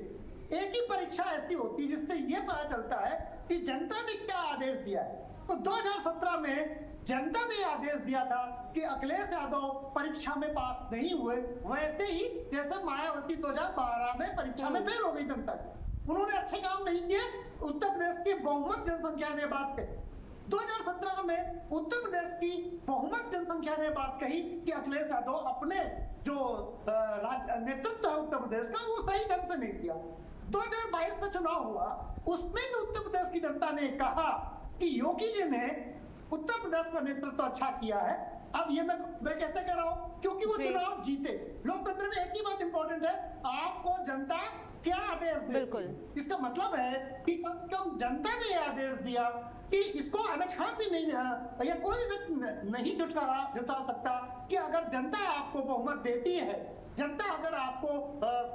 एक ही परीक्षा ऐसी होती है जिससे यह पता चलता है कि जनता ने क्या आदेश दिया है। तो 2017 में जनता ने आदेश दिया था कि अखिलेश यादव परीक्षा में पास नहीं हुए, वैसे ही जैसे मायावती 2012 में परीक्षा में फेल हो गई जनता की। उन्होंने अच्छे काम नहीं किए। उत्तर प्रदेश की बहुमत जनसंख्या ने बात कही 2017 में, उत्तर प्रदेश की बहुमत जनसंख्या ने बात कही कि अखिलेश यादव अपने जो नेतृत्व है उत्तर प्रदेश का वो सही ढंग से नहीं किया। 2022 में चुनाव हुआ, उसमें भी उत्तर प्रदेश की जनता ने कहा कि योगी जी ने उत्तर प्रदेश का नेतृत्व अच्छा किया है। अब ये मैं कैसे कह रहा हूं, क्योंकि वो चुनाव जीते। लोकतंत्र में एक ही बात इंपॉर्टेंट है, आपको जनता क्या आदेश देती है। बिल्कुल। इसका मतलब है कि कम से कम जनता ने आदेश दिया कि इसको अहमद खान भी नहीं, या कोई भी नहीं जुटा सकता कि अगर जनता आपको बहुमत देती है, जनता अगर आपको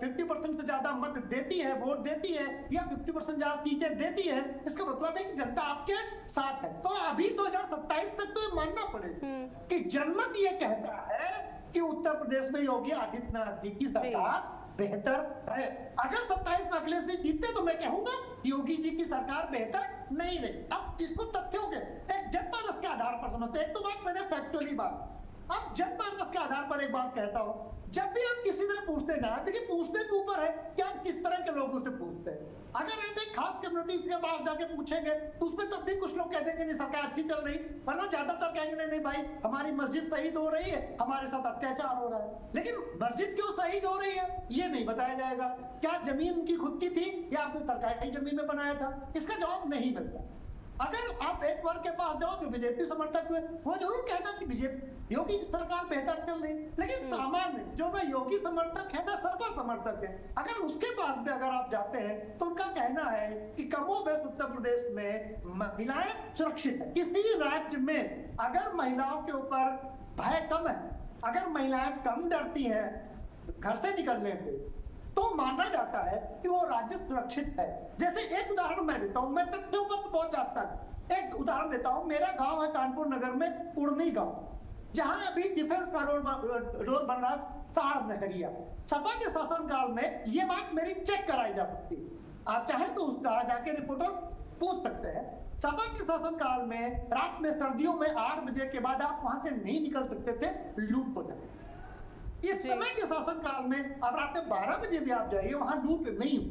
50% से ज्यादा मत देती है, वोट देती है, या 50% ज्यादा सीटें देती है, इसका मतलब है कि जनता आपके साथ है। तो अभी 2027 तक तो ये मानना पड़ेगा कि जनमत ये कहता है कि उत्तर प्रदेश में योगी आदित्यनाथ जी की सरकार बेहतर है। अगर 27 में अखिलेश जी जीतते तो मैं कहूंगा योगी जी की सरकार बेहतर नहीं रही। अब इसको तथ्यों के एक जनमानस के आधार पर समझते हैं। एक तो बात मैंने फैक्चुअली बात, अब जनमानस के आधार पर एक बात कहता हूं, जब भी आप किसी से पूछते जाए, देखिए पूछने के ऊपर है कि आप किस तरह के लोगों से पूछते हैं। अगर आप एक खास कम्युनिटी के पास जाके पूछेंगे तो उसमें तब भी कुछ लोग कह देंगे नहीं सरकार अच्छी चल रही, वरना ज्यादातर कहेंगे नहीं भाई हमारी मस्जिद शहीद हो रही है, हमारे साथ अत्याचार हो रहा है। लेकिन मस्जिद क्यों शहीद हो रही है ये नहीं बताया जाएगा। क्या जमीन उनकी खुद की थी या आपने सरकारी जमीन में बनाया था, इसका जवाब नहीं मिलता। अगर आप एक वर्ग के पास जाओ जो बीजेपी समर्थक हुए, वो जरूर कहना कि बीजेपी योगी की सरकार बेहतर चल रही, लेकिन सामान्य जो ना योगी समर्थक है ना सर्व समर्थक है, अगर उसके पास भी अगर आप जाते हैं तो उनका कहना है कि कमोबेश उत्तर प्रदेश में महिलाएं सुरक्षित है। किसी राज्य में अगर महिलाओं के ऊपर भय कम है, अगर महिलाएं कम डरती हैं घर से निकलने पे, तो माना जाता है कि वो राज्य सुरक्षित है। जैसे एक उदाहरण मैं देता हूं, मैं तथ्यों पर बहुत जाता हूं। एक उदाहरण देता हूं, मेरा गांव है कानपुर नगर में उड़नी गांव, जहां अभी डिफेंस का रोड बन रहा, साड़ नगरिया। सपा के शासनकाल में ये बात मेरी चेक कराई जा सकती है, आप चाहें तो उसका जाके रिपोर्टर पूछ सकते हैं। सपा के शासनकाल में रात में सर्दियों में 8 बजे के बाद आप वहां से नहीं निकल सकते थे, लूट हो जाती। इस समय के शासनकाल में अब रात में 12 बजे भी आप जाइए वहां लूट नहीं हो।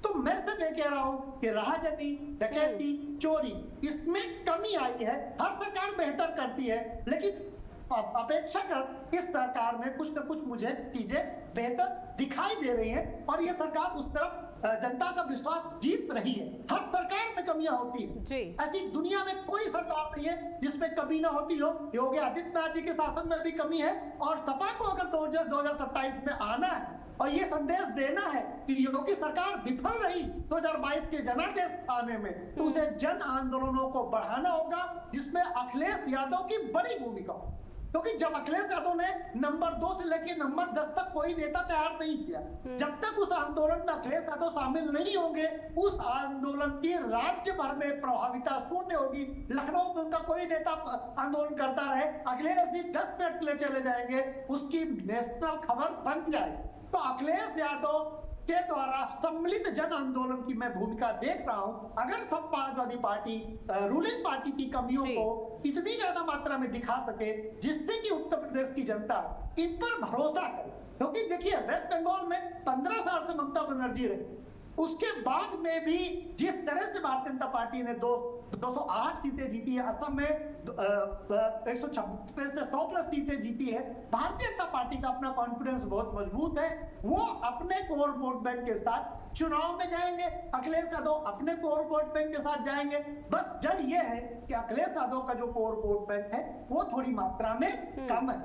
तो मैं सिर्फ ये कह रहा हूं कि राहजनी, डकैती, चोरी, इसमें कमी आई है। हर सरकार बेहतर करती है, लेकिन अपेक्षाकृत इस सरकार में कुछ न कुछ मुझे चीजें बेहतर दिखाई दे रही हैं और ये सरकार उस तरफ जनता का विश्वास जीत रही है। हर सरकार में कमियां होती है, ऐसी दुनिया में कोई सरकार नहीं है जिसमें कमी ना होती हो। योगी आदित्यनाथ जी के शासन में भी कमी है और सपा को अगर 2027 में आना है और ये संदेश देना है कि योगी सरकार विफल रही 2022 के जनादेश आने में, तो उसे जन आंदोलनों को बढ़ाना होगा जिसमें अखिलेश यादव की बड़ी भूमिका हो। क्योंकि जब अखिलेश यादव ने नंबर 2 से लेकर नंबर 10 तक कोई नेता तैयार नहीं किया, जब तक उस आंदोलन में अखिलेश यादव शामिल नहीं होंगे, उस आंदोलन की राज्य भर में प्रभाविता शून्य होगी। लखनऊ में उनका कोई नेता आंदोलन करता रहे, अखिलेश जी 10 मिनट के लिए चले जाएंगे, उसकी नेशनल खबर बन जाएगी। तो अखिलेश यादव के द्वारा सम्मिलित जन आंदोलन की मैं भूमिका देख रहा हूं। अगर सब समाजवादी पार्टी रूलिंग पार्टी की कमियों को इतनी ज्यादा मात्रा में दिखा सके जिससे कि उत्तर प्रदेश की जनता इन पर भरोसा करे, क्योंकि देखिए वेस्ट बंगाल में 15 साल से ममता बनर्जी रही, उसके बाद में भी जिस तरह से भारतीय जनता पार्टी ने 208 सीटें जीती है, असम में 126 में से 100 प्लस सीटें जीती है। भारतीय जनता पार्टी का अपना कॉन्फिडेंस बहुत मजबूत है, वो अपने कोर वोट बैंक के साथ चुनाव में जाएंगे, अखिलेश यादव अपने कोर वोट बैंक के साथ जाएंगे। बस डर ये है कि अखिलेश यादव का जो कोर वोट बैंक है वो थोड़ी मात्रा में कम है।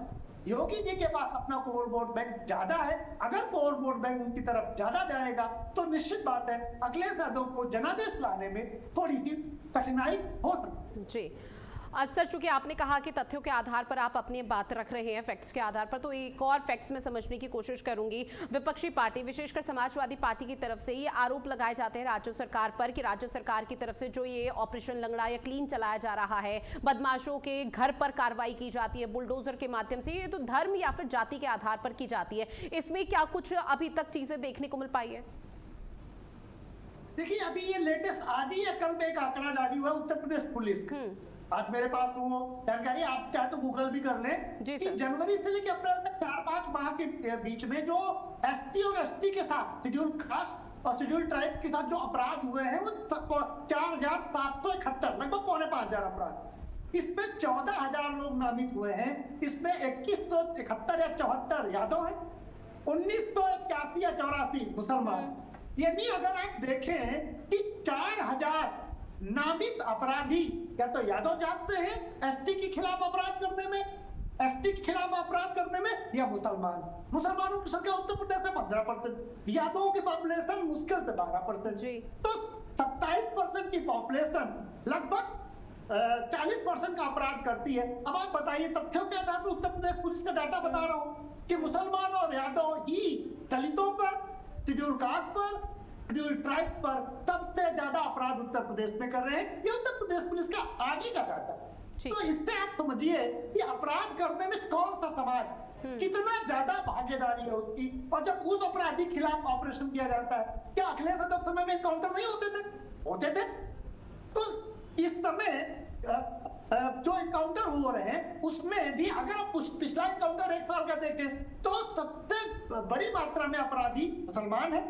योगी जी के पास अपना कोर वोट बैंक ज्यादा है, अगर कोर वोट बैंक उनकी तरफ ज्यादा जाएगा तो निश्चित बात है अखिलेश यादव को जनादेश लाने में थोड़ी सी कठिनाई हो सकती है। जी सर, चूंकि आपने कहा कि तथ्यों के आधार पर आप अपनी बात रख रहे हैं, फैक्ट्स के आधार पर, तो एक और फैक्ट्स में समझने की कोशिश करूंगी। विपक्षी पार्टी विशेषकर समाजवादी पार्टी की तरफ से ये आरोप लगाए जाते हैं राज्य सरकार पर कि राज्य सरकार की तरफ से जो ये ऑपरेशन लंगड़ा या क्लीन चलाया जा रहा है, बदमाशों के घर पर कार्रवाई की जाती है बुलडोजर के माध्यम से, ये तो धर्म या फिर जाति के आधार पर की जाती है। इसमें क्या कुछ अभी तक चीजें देखने को मिल पाई है? देखिए अभी ये लेटेस्ट आज ही या कल में एक आंकड़ा जारी हुआ उत्तर प्रदेश पुलिस का, आज मेरे पास वो जानकारी आप चाहे तो गूगल भी कर लें जी कि सर। जनवरी से लेकर अप्रैल तक 4-5 माह के बीच में जो एसटी और एसटी के साथ शेड्यूल कास्ट और शेड्यूल ट्राइब के साथ जो अपराध हुए हैं वो 4,771 लगभग 4,500 अपराध। इसमें 14,000 लोग नामित हुए हैं। इसमें 2171 या 74 यादव है, 1981 या 84 मुसलमान। यानी अगर आप देखें कि 4,000 नामित अपराधी या तो यादव जाते हैं एसटी के खिलाफ अपराध करने में, एसटी के खिलाफ अपराध करने में, या मुसलमानों की संख्या उत्तर प्रदेश में 15%, यादवों की पॉपुलेशन मुश्किल से 12%। जी। तो 27% की पॉपुलेशन लगभग 40% का अपराध करती है। अब आप बताइए तथ्यों के आधार पर उत्तर प्रदेश पुलिस का डाटा बता रहा हूं कि मुसलमान और यादव ही दलितों पर, शेड्यूल कास्ट पर, शेड्यूल ट्राइब पर सबसे ज्यादा अपराध उत्तर प्रदेश में कर रहे हैं। ये उत्तर प्रदेश पुलिस का आज ही का डाटा। तो इससे आप समझिए कि अपराध करने में कौन सा समाज कितना ज्यादा भागीदारी है उसकी। और जब उस अपराधी के खिलाफ ऑपरेशन किया जाता है, क्या अखिलेश यादव समय में एनकाउंटर नहीं होते थे? तो इस समय जो एनकाउंटर हो रहे हैं उसमें भी अगर आप पिछला एनकाउंटर 1 साल का देखें तो सबसे बड़ी मात्रा में अपराधी मुसलमान है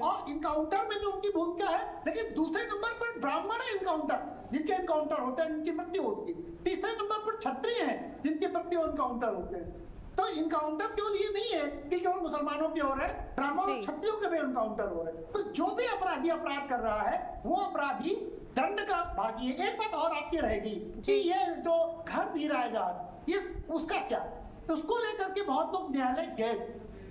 और इनकाउंटर में भी उनकी भूमिका है। लेकिन दूसरे नंबर पर ब्राह्मण है इनकाउंटर, जिनके इनकाउंटर होते हैं जिनकी मृत्यु होती है। तीसरे नंबर पर क्षत्रिय हैं जिनके मृत्यु इनकाउंटर होते हैं। तो इनकाउंटर केवल ये नहीं है कि केवल मुसलमानों की ओर है, ब्राह्मण और क्षत्रियों के भी इनकाउंटर हो रहे हैं। तो जो भी अपराधी अपराध कर रहा है वो अपराधी दंड का भागी है। एक बात और आपकी रहेगी कि ये जो घर धीराएगा ये उसका क्या, उसको लेकर के बहुत लोग न्यायालय गए।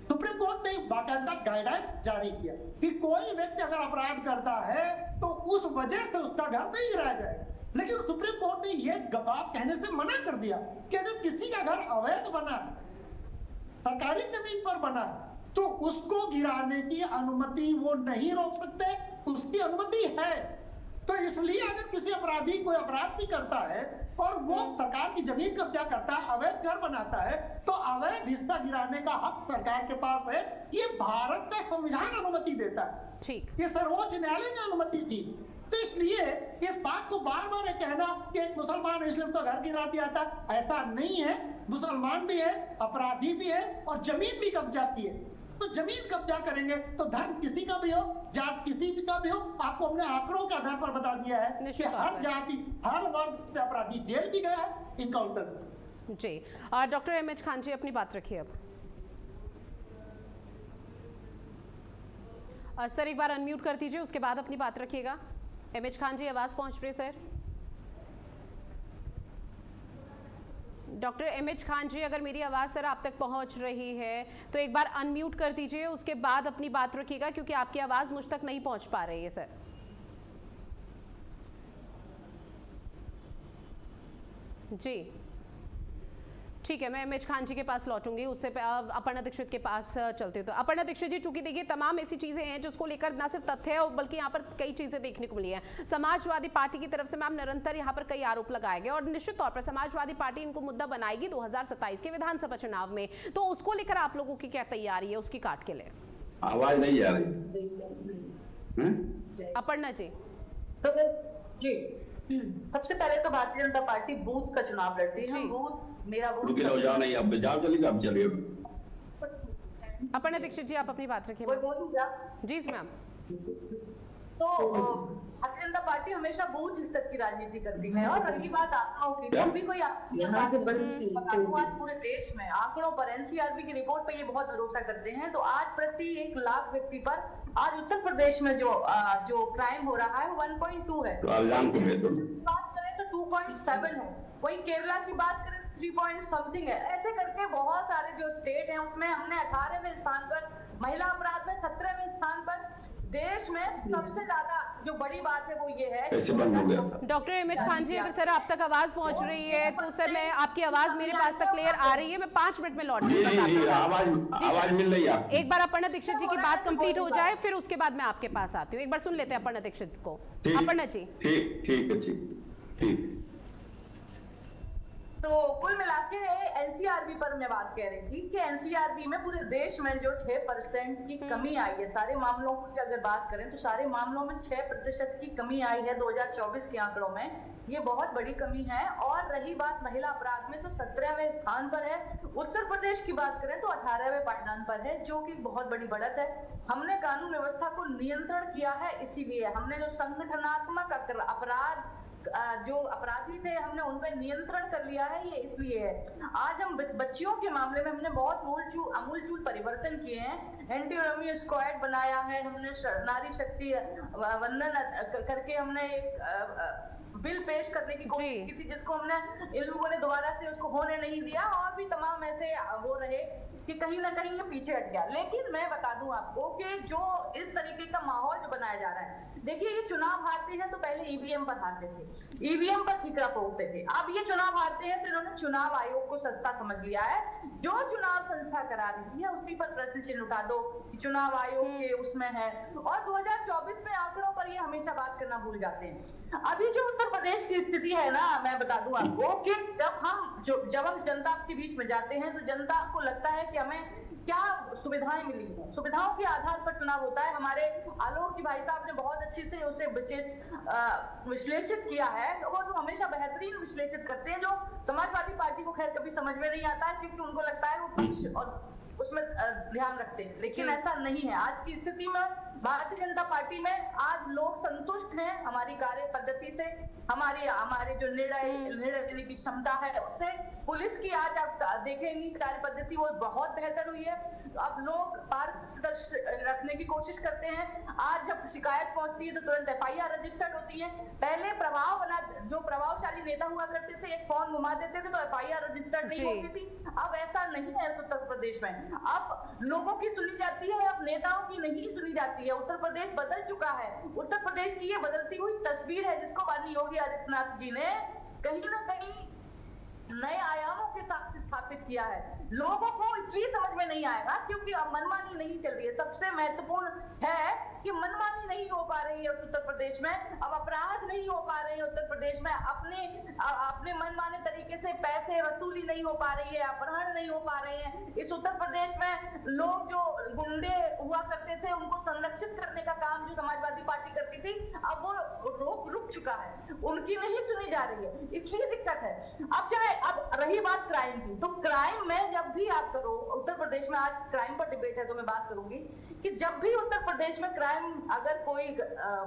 सुप्रीम कोर्ट ने बाकायदा गाइडलाइन जारी किया कि कोई व्यक्ति अगर अपराध करता है तो उस वजह से उसका घर नहीं गिराया जाएगा। लेकिन सुप्रीम कोर्ट ने यह बात कहने से मना कर दिया कि अगर किसी का घर अवैध बना है, सरकारी जमीन पर बना है, तो उसको गिराने की अनुमति वो नहीं रोक सकते, उसकी अनुमति है। तो इसलिए अगर किसी अपराधी कोई अपराध भी करता है और वो सरकार की जमीन कब्जा करता है, अवैध घर बनाता है, तो अवैध हिस्सा गिराने का हक सरकार के पास है। ये भारत का संविधान अनुमति देता है, ठीक। ये सर्वोच्च न्यायालय ने अनुमति दी। तो इसलिए इस बात को बार बार कहना कि एक मुसलमान मुस्लिम तो घर गिरा दिया था, ऐसा नहीं है। मुसलमान भी है, अपराधी भी है और जमीन भी कब्जा की है। तो जमीन कब्जा करेंगे तो धन किसी का भी हो, जात किसी का भी हो। आपको हमने आंकड़ों के आधार पर बता दिया है कि हर जाति, हर वर्ग से अपराधी जेल भी गया है, इनकाउंटर। जी। डॉक्टर एमएच खान जी अपनी बात रखिए अब। सर एक बार अनम्यूट कर दीजिए, उसके बाद अपनी बात रखिएगा। एमएच खान जी आवाज पहुंच रही है सर? डॉक्टर एमएच खान जी अगर मेरी आवाज़ सर आप तक पहुंच रही है तो एक बार अनम्यूट कर दीजिए, उसके बाद अपनी बात रखिएगा क्योंकि आपकी आवाज़ मुझ तक नहीं पहुंच पा रही है सर। जी ठीक है, मैं एमएच खान जी के पास लौटूंगी, उससे अपर्णा दीक्षित के पास चलते हो। तो अपर्णा दीक्षित जी, चूंकि देखिए तमाम ऐसी चीजें हैं जिसको लेकर ना सिर्फ तथ्य है बल्कि यहाँ पर कई चीजें देखने को मिली है। समाजवादी पार्टी की तरफ से मैम निरंतर यहाँ पर कई आरोप लगाए गए और निश्चित तौर पर समाजवादी पार्टी इनको मुद्दा बनाएगी 2027 के विधानसभा चुनाव में। तो उसको लेकर आप लोगों की क्या तैयारी है उसकी काट के लिए? आवाज नहीं आ रही। अपर्णा जी। सबसे पहले तो भारतीय जनता पार्टी बूथ का चुनाव लड़ती है। बूथ मेरा बूथ जाओ नहीं, अब जाओ चलिए, अब चलिए। अपर्णा दीक्षित जी आप अपनी बात रखिए। जी मैम। तो भारतीय जनता पार्टी हमेशा बूथ स्तर की राजनीति करती है और रही बात आंकड़ों की, जब भी कोई यहाँ से आज पूरे देश में आंकड़ों पर एनसीआरबी की रिपोर्ट पर ये बहुत भरोसा करते हैं। तो आज प्रति 1 लाख व्यक्ति पर आज उत्तर प्रदेश में जो क्राइम हो रहा है वो 1.2 है। बात करें तो 2.7 है। वही केरला की बात करें 3 पॉइंट समथिंग है। ऐसे करके बहुत सारे जो स्टेट हैं उसमें हमने 18वें स्थान पर, महिला अपराध में 17वें स्थान पर। देश में सबसे ज्यादा जो बड़ी बात है वो ये है। डॉक्टर एमएच खान जी, अगर सर आप तक आवाज पहुंच रही है तो सर मैं आपकी आवाज मेरे पास तक क्लियर आ रही है। मैं 5 मिनट में लौट आवाज मिल रही है। एक बार अपर्णा दीक्षित जी की बात कंप्लीट हो जाए फिर उसके बाद मैं आपके पास आती हूँ। एक बार सुन लेते हैं अपर्णा दीक्षित को। अपर्णा जी। ठीक है, ठीक। तो कुल मिला के एनसीआरबी पर मैं बात कह रही थी कि एनसीआरबी में पूरे देश में जो 6% की कमी आई है, सारे मामलों की अगर बात करें तो सारे मामलों में 6% की कमी आई है 2024 के आंकड़ों में। ये बहुत बड़ी कमी है। और रही बात महिला अपराध में, तो 17वें स्थान पर है। उत्तर प्रदेश की बात करें तो 18वें पायदान पर है, जो कि बहुत बड़ी बढ़त है। हमने कानून व्यवस्था को नियंत्रण किया है, इसीलिए हमने जो संगठनात्मक अपराध, जो अपराधी थे, हमने उन पर नियंत्रण कर लिया है, ये इसलिए है। आज हम बच्चियों के मामले में हमने बहुत आमूलचूल परिवर्तन किए हैं। एंटी रमी स्क्वाड बनाया है हमने, नारी शक्ति वंदन करके हमने एक बिल पेश करने की कोशिश की थी, जिसको हमने इन लोगों ने दोबारा से उसको होने नहीं दिया, और भी तमाम ऐसे वो रहे कि कहीं ना कहीं ये पीछे हट गया। लेकिन मैं बता दूं आपको कि जो इस तरीके का माहौल जो बनाया जा रहा है, देखिए ये चुनाव हारते हैं तो पहले ईवीएम पर हारते थे, ईवीएम पर ठीकरा फोड़ते थे। अब ये चुनाव हारते हैं तो इन्होंने चुनाव आयोग को सस्ता समझ लिया है। जो चुनाव संस्था करा रही है उसी पर प्रश्न चिन्ह उठा दो कि चुनाव आयोग के उसमें है। और 2024 में आंकड़ों पर ये हमेशा बात करना भूल जाते हैं। अभी जो उत्तर प्रदेश की स्थिति है ना, मैं बता दूं आपको कि जब हम जनता के बीच में जाते हैं तो जनता को लगता है कि हमें क्या सुविधाएं मिली हैं, सुविधाओं के आधार पर चुनाव होता है। हमारे आलोक जी भाई साहब ने बहुत अच्छे से उसे विश्लेषित किया है, और वो हमेशा बेहतरीन विश्लेषित करते हैं, जो समाजवादी पार्टी को खैर कभी समझ में नहीं आता है, क्योंकि उनको लगता है वो पक्ष और उसमें ध्यान रखते हैं। लेकिन ऐसा नहीं है। आज की स्थिति में भारतीय जनता पार्टी में आज लोग संतुष्ट हैं हमारी कार्य पद्धति से, हमारे जो निर्णय लेने की क्षमता है उससे। पुलिस की आज आप देखेंगी कार्य पद्धति वो बहुत बेहतर हुई है। अब लोग पारदर्शी रखने की कोशिश करते हैं। आज जब शिकायत पहुंचती है तो तुरंत एफआईआर रजिस्टर्ड होती है। पहले जो प्रभावशाली नेता हुआ करते थे, एक फॉर्म घुमा देते थे तो एफआईआर रजिस्टर्ड नहीं होती थी। अब ऐसा नहीं है उत्तर प्रदेश में। अब लोगों की सुनी जाती है, अब नेताओं की नहीं सुनी जाती है। उत्तर प्रदेश बदल चुका है। उत्तर प्रदेश की ये बदलती हुई तस्वीर है, जिसको माननीय योगी आदित्यनाथ जी ने कहीं ना कहीं नए आयामों के साथ स्थापित किया है। लोगों को इसलिए समझ में नहीं आएगा क्योंकि अब मनमानी नहीं चल रही है। सबसे महत्वपूर्ण है कि मनमानी नहीं हो पा रही है उत्तर प्रदेश में। अब अपराध नहीं हो पा रहे हैं उत्तर प्रदेश में। अपने मनमाने तरीके से पैसे वसूली नहीं हो पा रही है, अपहरण नहीं हो पा रहे हैं। इस उत्तर प्रदेश में लोग जो गुंडे हुआ करते थे उनको संरक्षित करने का काम जो समाजवादी पार्टी करती थी, अब वो रुक चुका है, उनकी नहीं सुनी जा रही है, इसलिए दिक्कत है। अब रही बात क्राइम की, तो क्राइम में जब भी आप करो, उत्तर प्रदेश में आज क्राइम पर डिबेट है तो मैं बात करूंगी कि जब भी उत्तर प्रदेश में क्राइम अगर कोई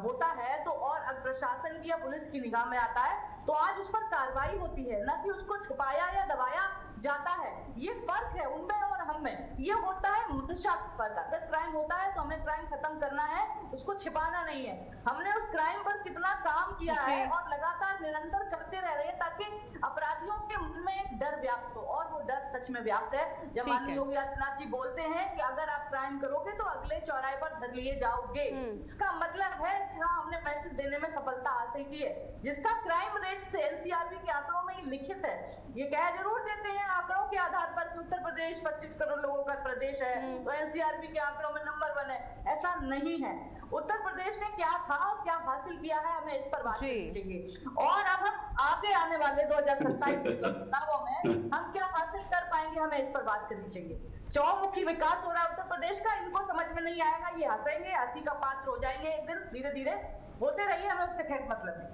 होता है तो और प्रशासन की या पुलिस की निगाह में आता है तो आज उस पर कार्रवाई होती है, न कि उसको छुपाया या दबाया जाता है। ये फर्क है उनमें और हम में। ये होता है मंशा पर, अगर क्राइम होता है तो हमें क्राइम खत्म करना है, उसको छिपाना नहीं है। हमने उस क्राइम पर कितना काम किया है और लगातार निरंतर करते रह रहे हैं ताकि अपराधियों के मन में एक डर व्याप्त हो, और वो डर सच में व्याप्त है। जब माननीय योगी आदित्यनाथ जी बोलते हैं कि अगर आप क्राइम करोगे तो अगले चौराहे पर धर लिए जाओगे, इसका मतलब है कि हाँ, हमने मैसेज देने में सफलता हासिल की है, जिसका क्राइम रेट से एनसीआरबी के आंकड़ों में लिखित है। ये कह जरूर देते हैं आंकड़ों के आधार पर कि उत्तर प्रदेश 25 करोड़ लोगों का प्रदेश है तो एनसीआरबी के आंकड़ों में नंबर 1 है। ऐसा नहीं है। उत्तर प्रदेश ने क्या था और क्या हासिल किया है, हमें इस पर बात करनी चाहिए। और अब हम आगे आने वाले 2027 के चुनावों में हम क्या हासिल कर पाएंगे, हमें इस पर बात करनी चाहिए। चौमुखी विकास हो रहा है उत्तर प्रदेश का, इनको समझ में नहीं आएगा, ये हंसेंगे, हंसी का पात्र हो जाएंगे एक दिन। धीरे धीरे होते रहिए, हमें उससे खैर मतलब नहीं।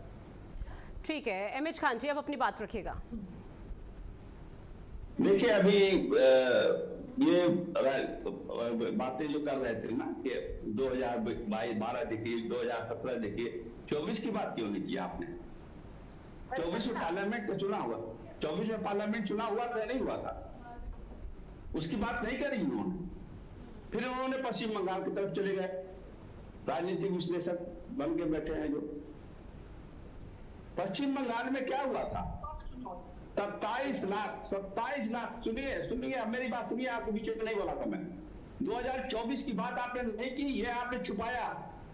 ठीक है, एमएच खान जी अब अपनी बात रखिएगा। देखिए अभी ये बातें जो कर रहे थे ना कि 2012 देखिए, 2017 देखिए, 24 की बात क्यों नहीं की आपने? 24 में पार्लियामेंट का चुनाव हुआ, 24 में पार्लियामेंट चुनाव हुआ था नहीं हुआ था, उसकी बात नहीं करी उन्होंने। फिर उन्होंने पश्चिम बंगाल की तरफ चले गए, राजनीतिक विश्लेषक बन के बैठे हैं जो। पश्चिम बंगाल में क्या हुआ था? 27 लाख, सुनिए मेरी बात सुनिए, आपको बीच में नहीं बोला था मैं। 2024 की बात आपने नहीं की, ये आपने छुपाया।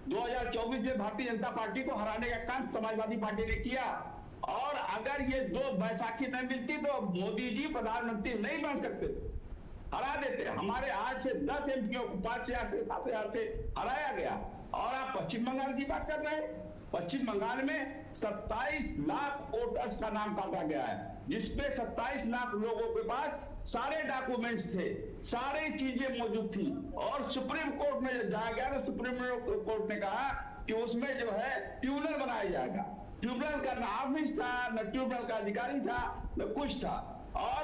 2024 में भारतीय जनता पार्टी को हराने का काम समाजवादी पार्टी ने किया, और अगर ये 2 बैसाखी न मिलती तो मोदी जी प्रधानमंत्री नहीं बन सकते, हरा देते। हमारे आज से 10 एमपीओ को 5,000 से 7,000 से हराया गया। और आप पश्चिम बंगाल की बात कर रहे हैं। पश्चिम बंगाल में 27 लाख वोटर्स का नाम काटा गया है, जिसपे 27 लाख लोगों के पास सारे डॉक्यूमेंट्स थे, सारी चीजें मौजूद थी। और सुप्रीम कोर्ट में जब जाया गया तो सुप्रीम कोर्ट ने कहा कि उसमें जो है ट्रिब्यूनल बनाया जाएगा। ट्रिब्यूनल का ना ऑफिस था, न ट्रिब्यूनल का अधिकारी था, न कुछ था। और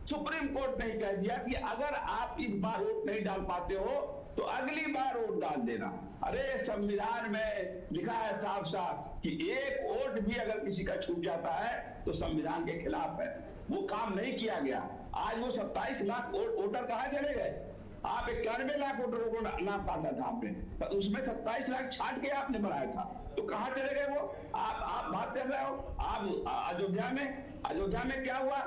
सुप्रीम कोर्ट ने कह दिया कि अगर आप इस बार वोट नहीं डाल पाते हो तो अगली बार वोट डाल देना। अरे संविधान में लिखा है साफ साफ कि एक वोट भी अगर किसी का छूट जाता है तो संविधान के खिलाफ है। वो काम नहीं किया गया। आज वो 27 लाख वोटर कहाँ चले गए? आप 91 लाख वोटरों को नाम काटा था आपने, तो उसमें 27 लाख छांट के आपने बनाया था, तो कहाँ चले गए वो? आप बात कर रहे हो। आप अयोध्या में क्या हुआ?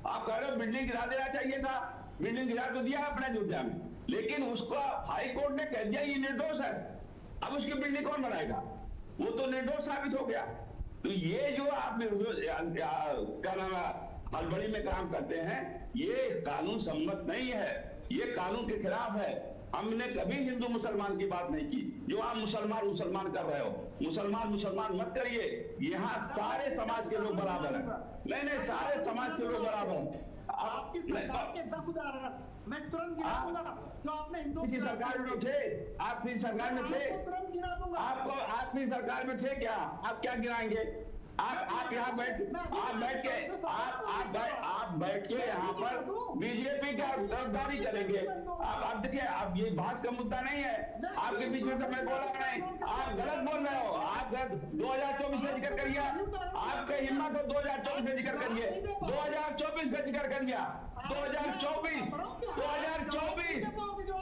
आप कह रहे हो बिल्डिंग गिरा देना चाहिए था, बिल्डिंग गिरा तो दिया आपने अयोध्या में, लेकिन उसको हाई कोर्ट ने कह दिया ये निर्दोष है। अब उसकी बिल्डिंग कौन बनाएगा? वो तो निर्दोष साबित हो गया। तो ये जो आप क्या नाम है हड़बड़ी में काम करते हैं, ये कानून सम्मत नहीं है, ये कानून के खिलाफ है। हमने कभी हिंदू मुसलमान की बात नहीं की। जो आप मुसलमान कर रहे हो, मुसलमान मत करिए। यहाँ सारे समाज के लोग बराबर हैं। नहीं, सारे समाज के लोग बराबर हैं। आपकी सरकार के 10 उदाहरण मैं तुरंत गिरा दूंगा जो आपने हिंदू किसी सरकार में थे, आप किसी सरकार में थे, तुरंत गिरा दूंगा। आपको आपकी सरकार में थे क्या? आप क्या गिराएंगे? आप यहाँ बैठ के यहाँ पर बीजेपी का तरफदारी करेंगे। आप देखिए, आप ये बहस का मुद्दा नहीं है। आपके बीच में मैं बोला नहीं, आप गलत बोल रहे हो। आप 2024 का जिक्र करिए, आपके हिम्मत हो 2024 का जिक्र करिए, 2024 का जिक्र करिए।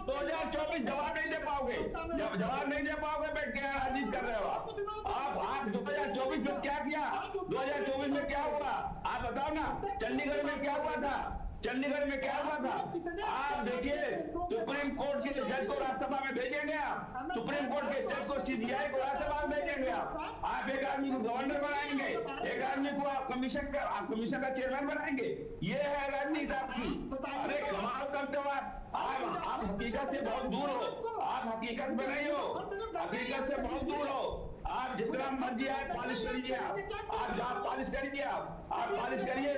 2024 जवाब नहीं दे पाओगे, जवाब नहीं दे पाओगे। बैठ के राजनीति कर रहे हो आप 2024 में क्या किया? 2024 में क्या हुआ आप बताओ ना। चंडीगढ़ में क्या हुआ था? आप देखिए, सुप्रीम कोर्ट के जज को राज्यसभा में भेजेंगे आप, सुप्रीम कोर्ट के जज को सीबीआई को राज्यसभा में भेजेंगे आप एक आदमी को गवर्नर बनाएंगे, एक आदमी को आप कमीशन का चेयरमैन बनाएंगे। ये है राजनीति आपकी। अरे कमाल करते हो आप हकीकत से बहुत दूर हो। आप हकीकत में नहीं हो, हकीकत से बहुत दूर हो। आप जितना मर्जी आए पॉलिश करिए, आप पॉलिश करिए, आप पॉलिश करिए।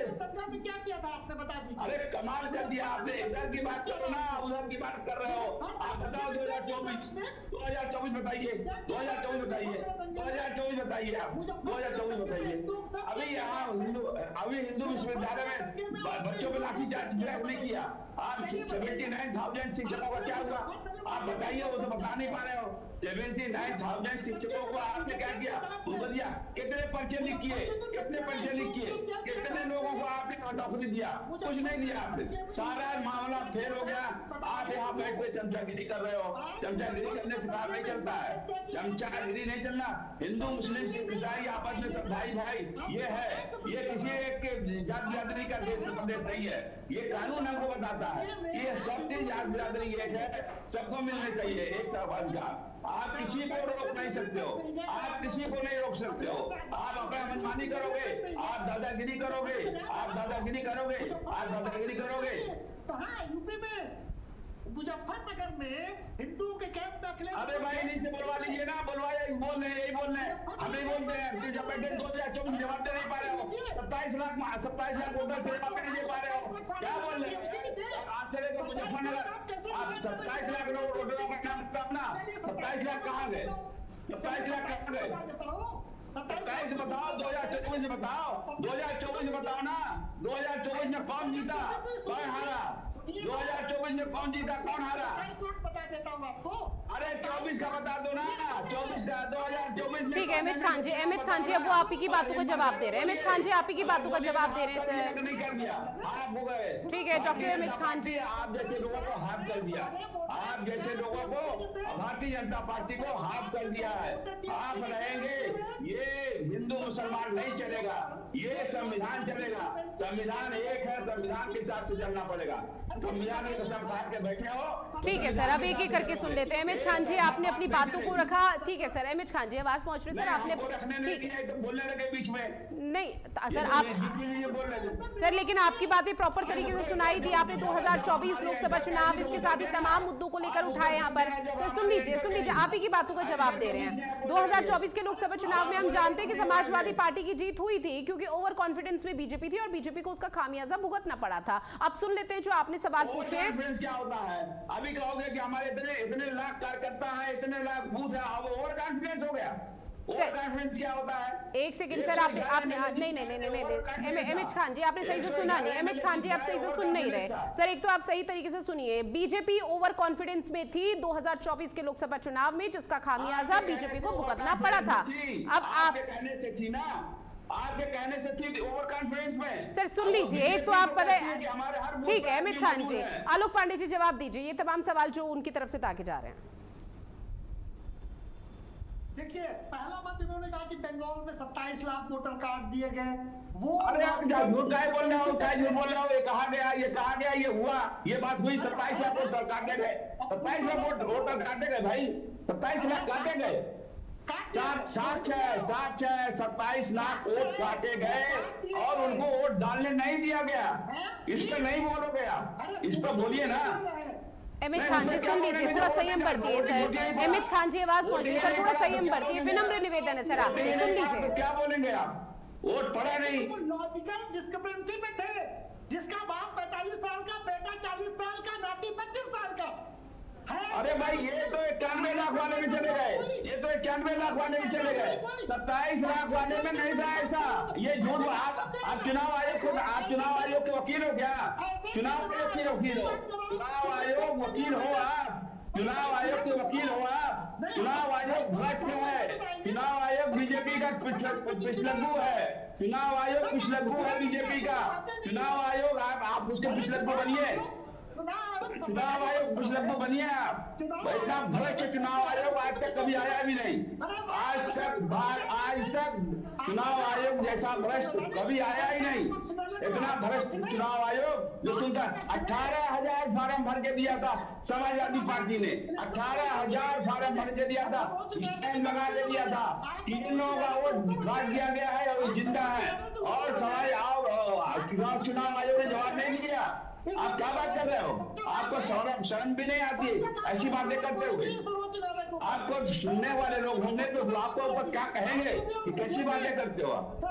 क्या किया था आपने बता दीजिए। अरे कमाल कर दिया आपने। इधर की बात करो ना, उधर की बात कर रहे हो। आप बताओ 2024 बताइए, 2024 बताइए, 2024 बताइए, आप 2024 बताइए। अभी हिंदू विश्वविद्यालय में बच्चों पर लाठीचार्ज नहीं किया। आप 79,000 शिक्षकों का क्या हुआ? आप बताइए, वो तो बता नहीं पा रहे हो। 79,000 शिक्षकों को आपने क्या किया? वो दिया। कितने पर्चे लिख किए? कितने लोगों को आपने नौकरी दिया? कुछ नहीं दिया आपने। सारा मामला फेल हो गया। आप यहाँ बैठ के चमचागिरी कर रहे हो। चमचागिरी करने से काम नहीं चलता है, चमचागिरी नहीं चलना। हिंदू मुस्लिम सिख ईसाई आपस में सब भाई ये है। ये किसी एक के जात बिरादरी का देश प्रदेश नहीं है। ये कानून हमको बताता है ये सबकी जात बिरादरी एक है, सबको मिलने चाहिए एक अधिकार। आप किसी को रोक नहीं सकते हो, आप किसी को नहीं रोक सकते हो। आप अपना मनमानी करोगे, आप दादागिरी करोगे। कहाँ? यूपी में मुजफ्फरनगर में हिंदुओं के कैंप में अखिलेश। अरे भाई नीचे बोलवा लीजिए ना, यही बोल रहे हैं। हम नहीं बोलते हैं। जब बैठे 2024 जवाब दे नहीं पा रहे हो। 27 लाख वोटर से जवाब नहीं दे पा रहे हो। क्या बोल रहे हैं? आप चले गए मुजफ्फरनगर, आप 27 लाख वोटरों का नाम अपना 27 लाख कहाँ गए? 27 लाख कहाँ गए? 27 बताओ, 2024 बताओ, 2024 बताओ ना। 2024 में कौन जीता, कौन हारा? 2024 में कौन जीता, कौन हारा? बता देता हूँ आपको। अरे 24 का बता दो ना। 2024 ठीक है एमएच खान जी, अब वो आप ही की बातों का जवाब दे रहे हैं। एमएच खान जी आप ही की बातों का जवाब दे रहे हैं सर। नहीं कर दिया, आप हो गए। ठीक है डॉक्टर एमएच खान जी, आप जैसे लोगों को हाफ कर दिया, आप जैसे लोगों को भारतीय जनता पार्टी को हाफ कर दिया है। आप रहेंगे, ये हिंदू मुसलमान नहीं चलेगा, ये संविधान चलेगा। संविधान एक है, संविधान के हिसाब से चलना पड़ेगा। तुम यहाँ नहीं तो सब बाहर के बैठे हो। ठीक है सर, अब एक एक करके सुन लेते हैं। एमएच खान जी, आपने अपनी बातों को रखा। ठीक है सर, एमएच खान जी आवाज पहुंच रही है सर, आपने ठीक बोलने लगे बीच में। नहीं सर आप सर, लेकिन आपकी बातें प्रॉपर तरीके से सुनाई दी आपने। 2024 लोकसभा चुनाव, इसके साथ ही तमाम मुद्दों को लेकर उठाए यहाँ पर। सर सुन लीजिए, आप ही की बातों का जवाब दे रहे हैं। 2024 के लोकसभा चुनाव में हम जानते हैं कि समाजवादी पार्टी की जीत हुई थी क्योंकि ओवर कॉन्फिडेंस में बीजेपी थी और बीजेपी को उसका खामियाजा भुगतना पड़ा था। अब सुन लेते हैं जो आपने सवाल पूछे हैं। क्या होता है? अभी कहोगे कि हमारे इतने लाख कार्यकर्ता हैं, इतने लाख बूथ है, अब ओवर कॉन्फिडेंस हो गया। ओवर कॉन्फिडेंस क्या होता है? एक सेकंड सर, आपने नहीं, एमएच खान जी आपने सही से सुना नहीं। एमएच खान जी आप सही से सुन नहीं रहे सर। एक तो आप सही तरीके से सुनिए, बीजेपी ओवर कॉन्फिडेंस में थी 2024 के लोकसभा चुनाव में, जिसका खामियाजा बीजेपी को भुगतना पड़ा था। अब आप कहने से थी ना, आपके कहने से थी ओवर कॉन्फिडेंस में। सर सुन लीजिए, एक तो आप पता है, ठीक है एमएच खान जी, आलोक पांडे जी जवाब दीजिए ये तमाम सवाल जो उनकी तरफ से ताके जा रहे हैं। देखिए, पहला बात इन्होंने कहा कि बंगाल में 27 लाख वोटर कार्ड दिए गए। वो अरे आप झूठ काय बोल रहे हो, काय झूठ बोल रहे हो? ये कहा गया, ये हुआ, ये बात हुई। 27 लाख वोटर काटे गए, 27 लाख वोटर काटे गए भाई, 27 लाख काटे गए। 27 लाख वोट काटे गए और उनको वोट डालने नहीं दिया गया। इस पर नहीं बोलोगे आप, इस पर बोलिए ना। एमएच खान जी सुन लीजिए, थोड़ा संयम बरतिए सर। एमएच खान जी आवाज पहुंची सर, थोड़ा संयम बरतिए, विनम्र निवेदन है सर आपसे, सुन लीजिए। क्या बोलेंगे आप? वोट पड़ा नहीं। लॉजिकल डिस्क्रिपेंसी में थे, जिसका बाप 45 साल का, बेटा 40 साल का, नाती 25 साल का। अरे भाई ये तो 91 लाख वाले में चले गए, ये तो 91 लाख वाले में चले गए, 27 लाख वाले में नहीं था ऐसा। ये झूठ। आप चुनाव आयोग को, आप चुनाव आयोग के वकील हो क्या? चुनाव के वकील हो, चुनाव आयोग वकील हो आप, चुनाव आयोग के वकील हो आप। चुनाव आयोग भ्रष्ट है, चुनाव आयोग बीजेपी का पिछलग्गू है, चुनाव आयोग पिछलग्गू है बीजेपी का। चुनाव आयोग आप उसके पिछलग्गू बनिए, चुनाव आयोग पिछलग्गू बनिए आप। ऐसा भ्रष्ट चुनाव आयोग आज तक कभी आया भी नहीं, आज तक चुनाव आयोग जैसा भ्रष्ट कभी आया ही नहीं। इतना भ्रष्ट चुनाव आयोग जो सुनता, 18,000 फार्म भर के दिया था समाजवादी पार्टी ने, 18,000 फार्म भर के दिया था, स्टैंड लगा के दिया था। 3 लोगों का वोट काट दिया गया है और जिंदा है, और चुनाव आयोग ने जवाब नहीं दिया। आप क्या बात कर रहे हो? आपको शर्म भी नहीं आती ऐसी बातें करते हुए? आपको सुनने वाले लोग होंगे तो आपको ऊपर क्या कहेंगे कि कैसी बातें करते हो आप?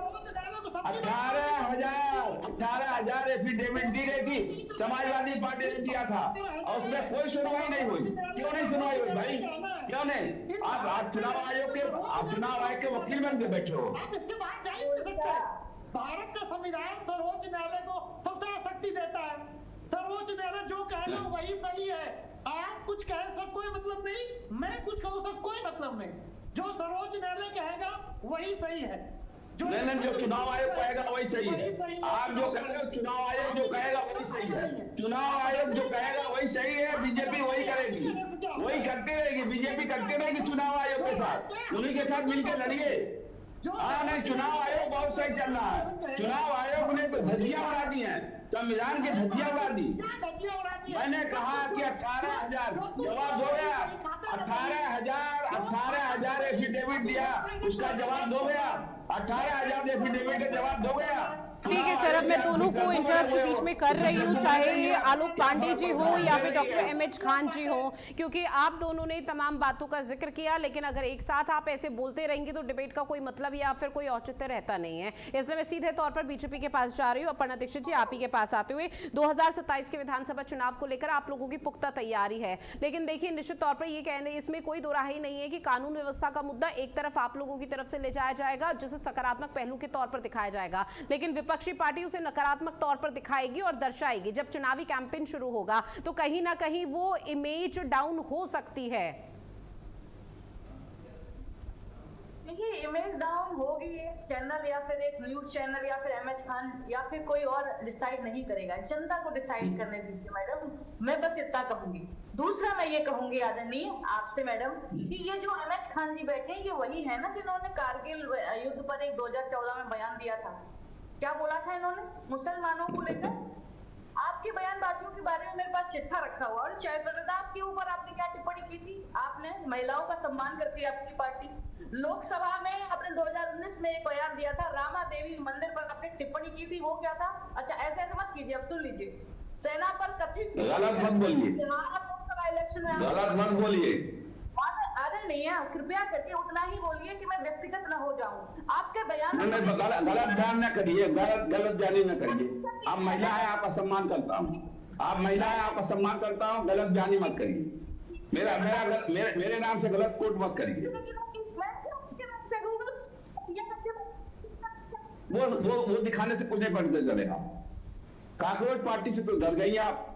18,000 एफिडेविट दी गई थी, समाजवादी पार्टी ने दिया था और उसमें कोई सुनवाई नहीं हुई। क्यों नहीं सुनवाई हुई भाई? क्यों नहीं? आप चुनाव आयोग के वकील बन के बैठे हो। आप इसके बाहर जा ही नहीं सकते। भारत का संविधान सर्वोच्च न्यायालय को सबसे शक्ति देता है। सर्वोच्च न्यायालय जो कहेगा वही सही है। आप कुछ कहें तो कोई मतलब नहीं, मैं कुछ कहूँ तो कोई मतलब नहीं। जो सर्वोच्च न्यायालय कहेगा वही सही है। नहीं, जो चुनाव आयोग कहेगा वही सही है। आप जो कह रहे हो चुनाव आयोग जो कहेगा वही सही है, चुनाव आयोग जो कहेगा वही सही है। बीजेपी वही करेगी, वही करती रहेगी, बीजेपी करती रहेगी चुनाव आयोग के साथ, उन्हीं के साथ मिलकर लड़िए। हाँ नहीं, चुनाव आयोग बहुत सही चल रहा है। चुनाव आयोग ने तो धज्जियां उड़ा दी हैं, संविधान की धज्जियां उड़ा दी। मैंने कहा कि 18,000 जवाब दो गया, 18,000 एफिडेविट दिया, उसका जवाब दो गया, 18,000 एफिडेविट का जवाब दो गया। ठीक है सर, अब मैं दोनों को इंटरप्ट बीच में कर रही हूँ, चाहे आलोक पांडे जी हो या फिर डॉक्टर एमएच खान जी हो, क्योंकि आप दोनों ने तमाम बातों का जिक्र किया, लेकिन अगर एक साथ आप ऐसे बोलते रहेंगे तो डिबेट का कोई मतलब या फिर कोई औचित्य रहता नहीं है। इसलिए मैं सीधे तौर पर बीजेपी के पास जा रही हूँ। अपर्णा दीक्षित जी, आप ही के पास आते हुए, 2027 के विधानसभा चुनाव को लेकर आप लोगों की पुख्ता तैयारी है, लेकिन देखिए निश्चित तौर पर ये कहने इसमें कोई दो राय नहीं है कि कानून व्यवस्था का मुद्दा एक तरफ आप लोगों की तरफ से ले जाया जाएगा, जिसे सकारात्मक पहलू के तौर पर दिखाया जाएगा, लेकिन विपक्षी पार्टी उसे नकारात्मक तौर पर दिखाएगी और दर्शाएगी। जब चुनावी कैंपेन शुरू होगा तो कहीं ना कहीं वो इमेज डाउन हो सकती है। देखिए, इमेज डाउन होगी, एक चैनल या फिर एक न्यूज चैनल या फिर एमएच खान या फिर कोई और डिसाइड नहीं करेगा, जनता को डिसाइड करने दीजिए मैडम। मैं बस इतना कहूंगी। दूसरा मैं ये कहूंगी आदरणीय आपसे मैडम कि ये जो एमएच खान जी बैठे हैं ये वही है ना जिन्होंने कारगिल युद्ध पर एक 2014 में बयान दिया था। क्या बोला था इन्होंने मुसलमानों को लेकर? आपकी बयानबाजियों के बारे में मेरे पास चिट्ठा रखा हुआ और जयप्रताप के ऊपर आपने क्या टिप्पणी की थी? आपने महिलाओं का सम्मान करती है आपकी पार्टी। लोकसभा में आपने 2019 में एक बयान दिया था, रामा देवी मंदिर पर आपने टिप्पणी की थी, वो क्या था? अच्छा ऐसे ऐसे मत कीजिए, अब सुन लीजिए। सेना पर कथित गलत मत बोलिए, लोकसभा इलेक्शन में गलत मत बोलिए। अरे नहीं है, कृपया करके उतना ही बोलिए कि मैं व्यक्तिगत न हो जाऊं। आपके बयान गलत बयान न करिए, गलत बयानी न करिए। आप महिला है, आपका सम्मान करता हूँ। आप महिला है, आपका सम्मान करता हूँ, गलत बयानी मत करिए। मेरे नाम से गलत कोट मत करिए। वो दिखाने से कुछ नहीं पड़ता चलेगा। काकरोच पार्टी से तो डर गई आप,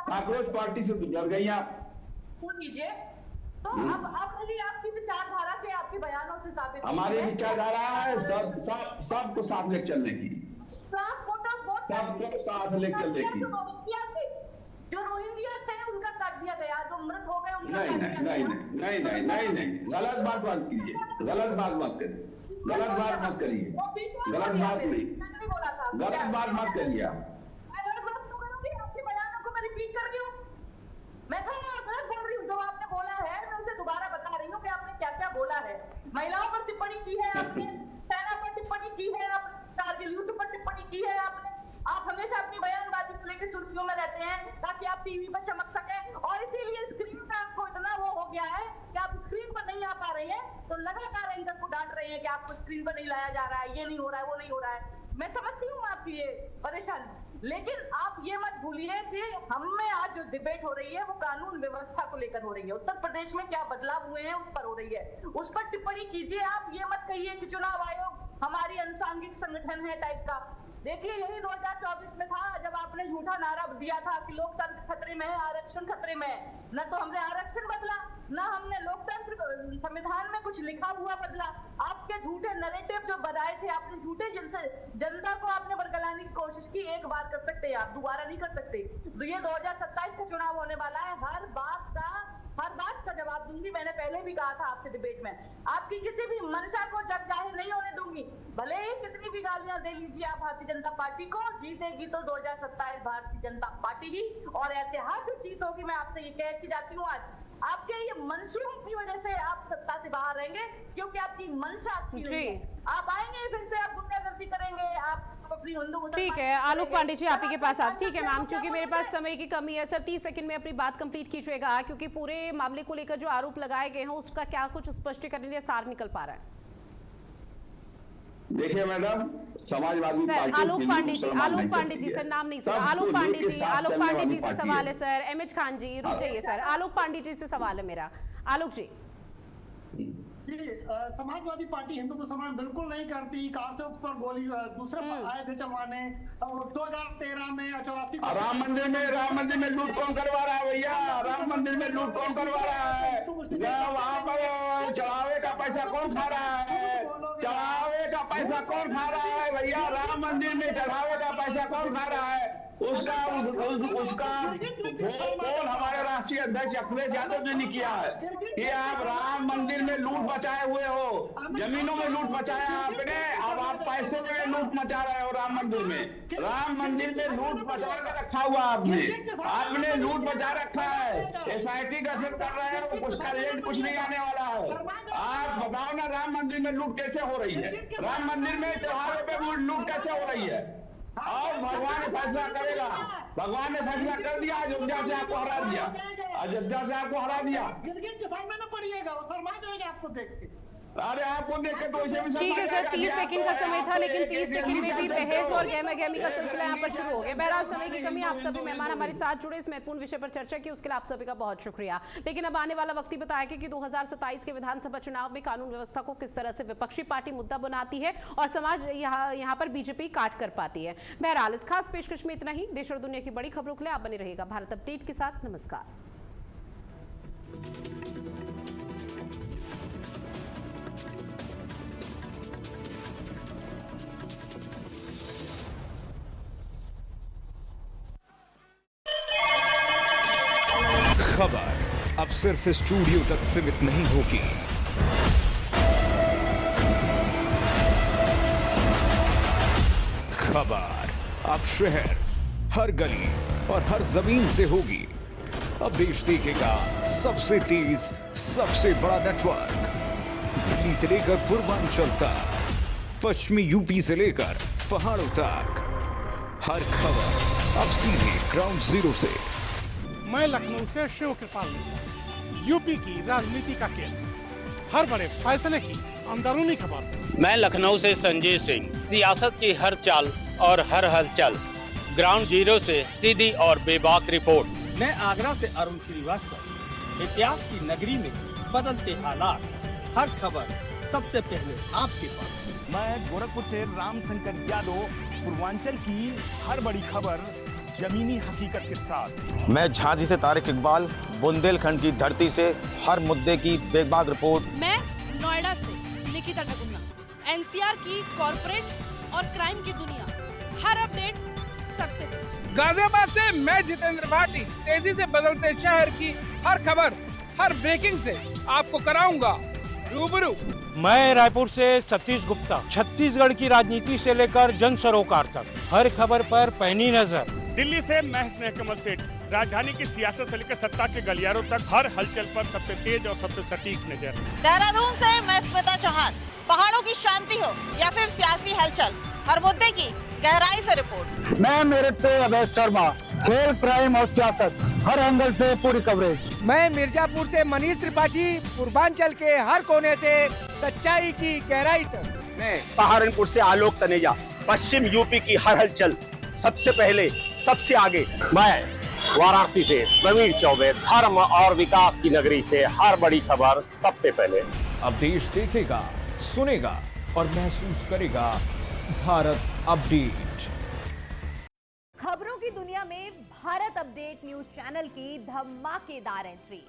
काकरोच पार्टी से तो डर गई आप। सुन लीजिए, तो अब आपकी विचारधारा के आपके बयानों से साबित हमारी विचारधारा है सबको साथ लेकर चलने की, सबको साथ लेकर चलने की। जो रोहिंग्या थे उनका काट दिया गया, जो मृत हो गए उनका नहीं, गलत बात मत कीजिए, गलत बात मत करिए, गलत बात मत करिए, गलत बात नहीं, गलत बात मत करिए। आपके बयानों को मैं रिपीट कर रही हूँ, मैं गलत बोल रही हूँ। जो आपने बोला है मैं उसे दोबारा बता रही हूँ कि आपने क्या क्या बोला है। महिलाओं पर टिप्पणी की है आपने, सेना पर टिप्पणी की है आपने, कारगिल युद्ध पर टिप्पणी की है आपने। आप हमेशा अपनी बयानबाजी को लेकर सुर्खियों में रहते हैं ताकि आप टीवी पर चमक सके, और इसीलिए स्क्रीन पर आपको इतना वो हो गया है कि आप स्क्रीन पर नहीं आ पा रही हैं, तो लगातार एंकर को डांट रही है कि आपको स्क्रीन पर नहीं लाया जा रहा है, ये नहीं हो रहा है, वो नहीं हो रहा है। मैं समझती हूँ आपकी ये परेशानी, लेकिन आप ये मत भूलिए कि हम में आज जो डिबेट हो रही है वो कानून व्यवस्था को लेकर हो रही है। उत्तर प्रदेश में क्या बदलाव हुए हैं उस पर हो रही है, उस पर टिप्पणी कीजिए। आप ये मत कहिए कि चुनाव आयोग हमारी अनुसांगिक संगठन है टाइप का। देखिए यही 2024 में था जब आपने झूठा नारा दिया था कि लोकतंत्र खतरे में है, आरक्षण खतरे में है। न तो हमने आरक्षण बदला, न हमने लोकतंत्र संविधान में कुछ लिखा हुआ बदला। आपके झूठे नैरेटिव जो बनाए थे आपने, झूठे जिनसे जनता को आपने बरगलाने की कोशिश की, एक बार कर सकते हैं आप, दोबारा नहीं कर सकते। तो ये 2027 का चुनाव होने वाला है, हर बात का जवाब दूंगी। मैंने पहले भी कहा था आपसे डिबेट में, आपकी किसी भी मंशा को जग जाहिर नहीं होने दूंगी। भले ही कितनी भी गालियां दे लीजिए आप भारतीय जनता पार्टी को, जीतेगी तो 2027 भारतीय जनता पार्टी ही, और ऐतिहासिक जीत होगी। मैं आपसे ये कह के जाती हूँ, आज आपके ये मंशूओं की वजह से आप सत्ता से बाहर रहेंगे, क्योंकि आपकी मंशा अच्छी नहीं है। आप आएंगे फिर से आप गुंडागर्दी करेंगे, आप अपनी हिंदू। ठीक है आलोक पांडे जी, आप ही के पास आप। ठीक है मैम, चूंकि मेरे पास समय की कमी है सर, 30 सेकंड में अपनी बात कंप्लीट कीजिएगा, क्योंकि पूरे मामले को लेकर जो आरोप लगाए गए हैं उसका क्या कुछ स्पष्टीकरण या सार निकल पा रहा है? देखिए मैडम, समाजवादी पार्टी आलोक पांडे जी सर, नाम नहीं सुना। आलोक पांडे जी से सवाल है सर। एमएच खान जी रुक जाइए सर, आलोक पांडे जी से सवाल है मेरा। आलोक जी, समाजवादी पार्टी हिंदू मुसलमान बिल्कुल नहीं करती। कार से ऊपर गोली दूसरे आए थे चलवाने। 2013 में 84 राम मंदिर में लूट कौन करवा रहा है भैया? राम मंदिर में लूट कौन करवा रहा है? वहाँ पर चढ़ावे का पैसा कौन खा रहा है? चढ़ावे का पैसा कौन खा रहा है भैया? राम मंदिर में चढ़ावे का पैसा कौन खा रहा है? उसका कौन हमारे राष्ट्रीय अध्यक्ष अखिलेश यादव जी ने किया है कि आप राम मंदिर में लूट मचाए हुए हो, जमीनों में लूट मचाया आपने, अब आप पैसे में लूट मचा रहे हो। राम मंदिर में लूट मचा के रखा हुआ आपने लूट मचा रखा है। SIT गठन कर रहे हो, उसका रिजल्ट कुछ नहीं आने वाला है। आप बताओ ना राम मंदिर में लूट कैसे हो रही है? राम मंदिर में त्योहारों पे लूट कैसे हो रही है? और भगवान फैसला करेगा, भगवान ने फैसला कर दिया, अयोध्या से आपको हरा दिया, अयोध्या से आपको हरा दिया। गिरगिट के सामने न पड़िएगा, वो शर्मा जाएगा आपको देख के। अरे आपको देख के तो इसे भी ठीक है सर, 30 सेकंड का समय था, लेकिन 30 सेकंड में भी बहस और गहमा-गहमी का सिलसिला यहाँ पर शुरू हो गया। बहरहाल समय की कमी, आप सभी मेहमान हमारे साथ जुड़े, इस महत्वपूर्ण विषय पर चर्चा की, उसके लिए आप सभी का बहुत शुक्रिया। लेकिन अब आने वाला वक्त ही बताएगा कि 2027 के विधानसभा चुनाव में कानून व्यवस्था को किस तरह से विपक्षी पार्टी मुद्दा बनाती है और समाज यहाँ पर बीजेपी काट कर पाती है। बहरहाल इस खास पेशकश में इतना ही। देश और दुनिया की बड़ी खबरों के लिए आप बने रहिएगा भारत अपडेट के साथ। नमस्कार। खबर अब सिर्फ स्टूडियो तक सीमित नहीं होगी। खबर अब शहर, हर गली और हर जमीन से होगी। अब देश देखेगा सबसे तेज, सबसे बड़ा नेटवर्क। दिल्ली से लेकर पूर्वांचल तक, पश्चिमी यूपी से लेकर पहाड़ों तक, हर खबर अब सीधे ग्राउंड जीरो से। मैं लखनऊ से शिव कृपाल मिश्रा, यूपी की राजनीति का केंद्र, हर बड़े फैसले की अंदरूनी खबर। मैं लखनऊ से संजय सिंह, सियासत की हर चाल और हर हलचल, ग्राउंड जीरो से सीधी और बेबाक रिपोर्ट। मैं आगरा से अरुण श्रीवास्तव, इतिहास की नगरी में बदलते हालात, हर खबर सबसे पहले आपके पास। मैं गोरखपुर से राम शंकर यादव, पूर्वांचल की हर बड़ी खबर जमीनी हकीकत के साथ। मैं झांसी से तारिक इकबाल, बुंदेलखंड की धरती से हर मुद्दे की बेबाक रिपोर्ट। मैं नोएडा से निकिता टकुन्ना, एनसीआर की कॉर्पोरेट और क्राइम की दुनिया, हर अपडेट सबसे तेज। गाजियाबाद से मैं जितेंद्र भाटी, तेजी से बदलते शहर की हर खबर, हर ब्रेकिंग से आपको कराऊंगा रूबरू। मैं रायपुर से सतीश गुप्ता, छत्तीसगढ़ की राजनीति से लेकर जन सरोकार तक, हर खबर पर पैनी नजर। दिल्ली से मैं स्नेह कमल सेठ, राजधानी की सियासत से लेकर सत्ता के गलियारों तक, हर हलचल पर सबसे तेज और सबसे सटीक नजर। देहरादून से मैं स्मिता चौहान, पहाड़ों की शांति हो या फिर सियासी हलचल, हर मुद्दे की गहराई से रिपोर्ट। मैं मेरठ से अभय शर्मा, खेल, क्राइम और सियासत, हर एंगल से पूरी कवरेज। मैं मिर्जापुर से मनीष त्रिपाठी, पूर्वांचल के हर कोने से सच्चाई की गहराई तक। मैं सहारनपुर से आलोक तनेजा, पश्चिम यूपी की हर हलचल सबसे पहले, सबसे आगे। मैं वाराणसी से प्रवीण चौबे, धर्म और विकास की नगरी से हर बड़ी खबर सबसे पहले। अब देश देखेगा, सुनेगा और महसूस करेगा भारत अपडेट। खबरों की दुनिया में भारत अपडेट न्यूज चैनल की धमाकेदार एंट्री।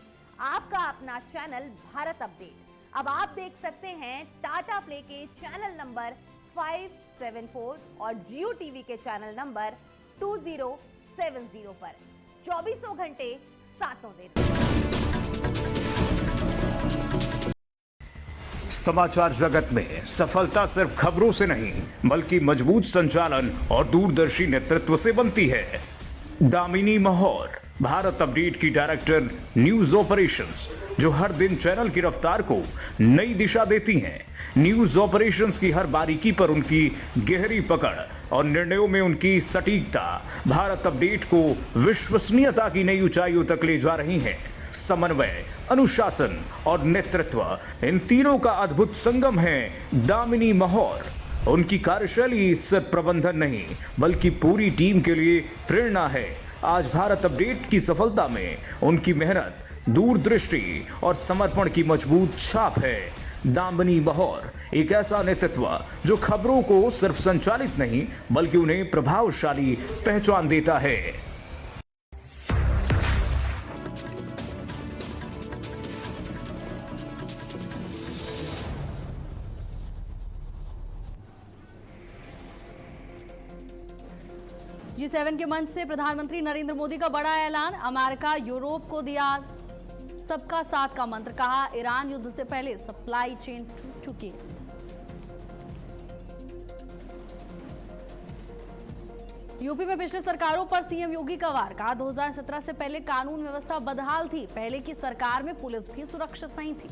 आपका अपना चैनल भारत अपडेट अब आप देख सकते हैं टाटा प्ले के चैनल नंबर 574 और जियो टीवी के चैनल नंबर 2070 पर 24 घंटे 7 दिन। समाचार जगत में सफलता सिर्फ खबरों से नहीं, बल्कि मजबूत संचालन और दूरदर्शी नेतृत्व से बनती है। दामिनी महौर, भारत अपडेट की डायरेक्टर न्यूज ऑपरेशंस, जो हर दिन चैनल की रफ्तार को नई दिशा देती हैं। न्यूज ऑपरेशंस की हर बारीकी पर उनकी गहरी पकड़ और निर्णयों में उनकी सटीकता भारत अपडेट को विश्वसनीयता की नई ऊंचाइयों तक ले जा रही हैं। समन्वय, अनुशासन और नेतृत्व, इन तीनों का अद्भुत संगम है दामिनी महौर। उनकी कार्यशैली सिर्फ प्रबंधन नहीं, बल्कि पूरी टीम के लिए प्रेरणा है। आज भारत अपडेट की सफलता में उनकी मेहनत, दूरदृष्टि और समर्पण की मजबूत छाप है। दामिनी महौर एक ऐसा नेतृत्व जो खबरों को सिर्फ संचालित नहीं, बल्कि उन्हें प्रभावशाली पहचान देता है। G7 के मंच से प्रधानमंत्री नरेंद्र मोदी का बड़ा ऐलान। अमेरिका, यूरोप को दिया सबका साथ का मंत्र। कहा, ईरान युद्ध से पहले सप्लाई चेन टूट चुकी है। यूपी में पिछले सरकारों पर सीएम योगी का वार। कहा, 2017 से पहले कानून व्यवस्था बदहाल थी। पहले की सरकार में पुलिस भी सुरक्षित नहीं थी।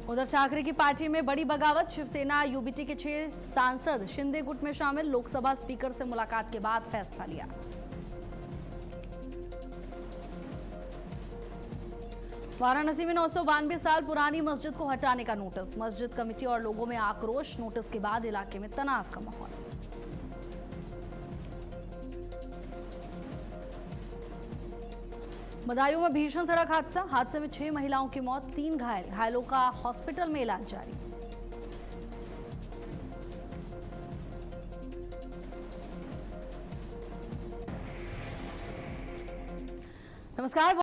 उद्धव ठाकरे की पार्टी में बड़ी बगावत। शिवसेना यूबीटी के 6 सांसद शिंदे गुट में शामिल। लोकसभा स्पीकर से मुलाकात के बाद फैसला लिया। वाराणसी में 992 साल पुरानी मस्जिद को हटाने का नोटिस। मस्जिद कमेटी और लोगों में आक्रोश। नोटिस के बाद इलाके में तनाव का माहौल। बदायूं में भीषण सड़क हादसे में 6 महिलाओं की मौत, 3 घायल। घायलों का हॉस्पिटल में इलाज जारी। नमस्कार।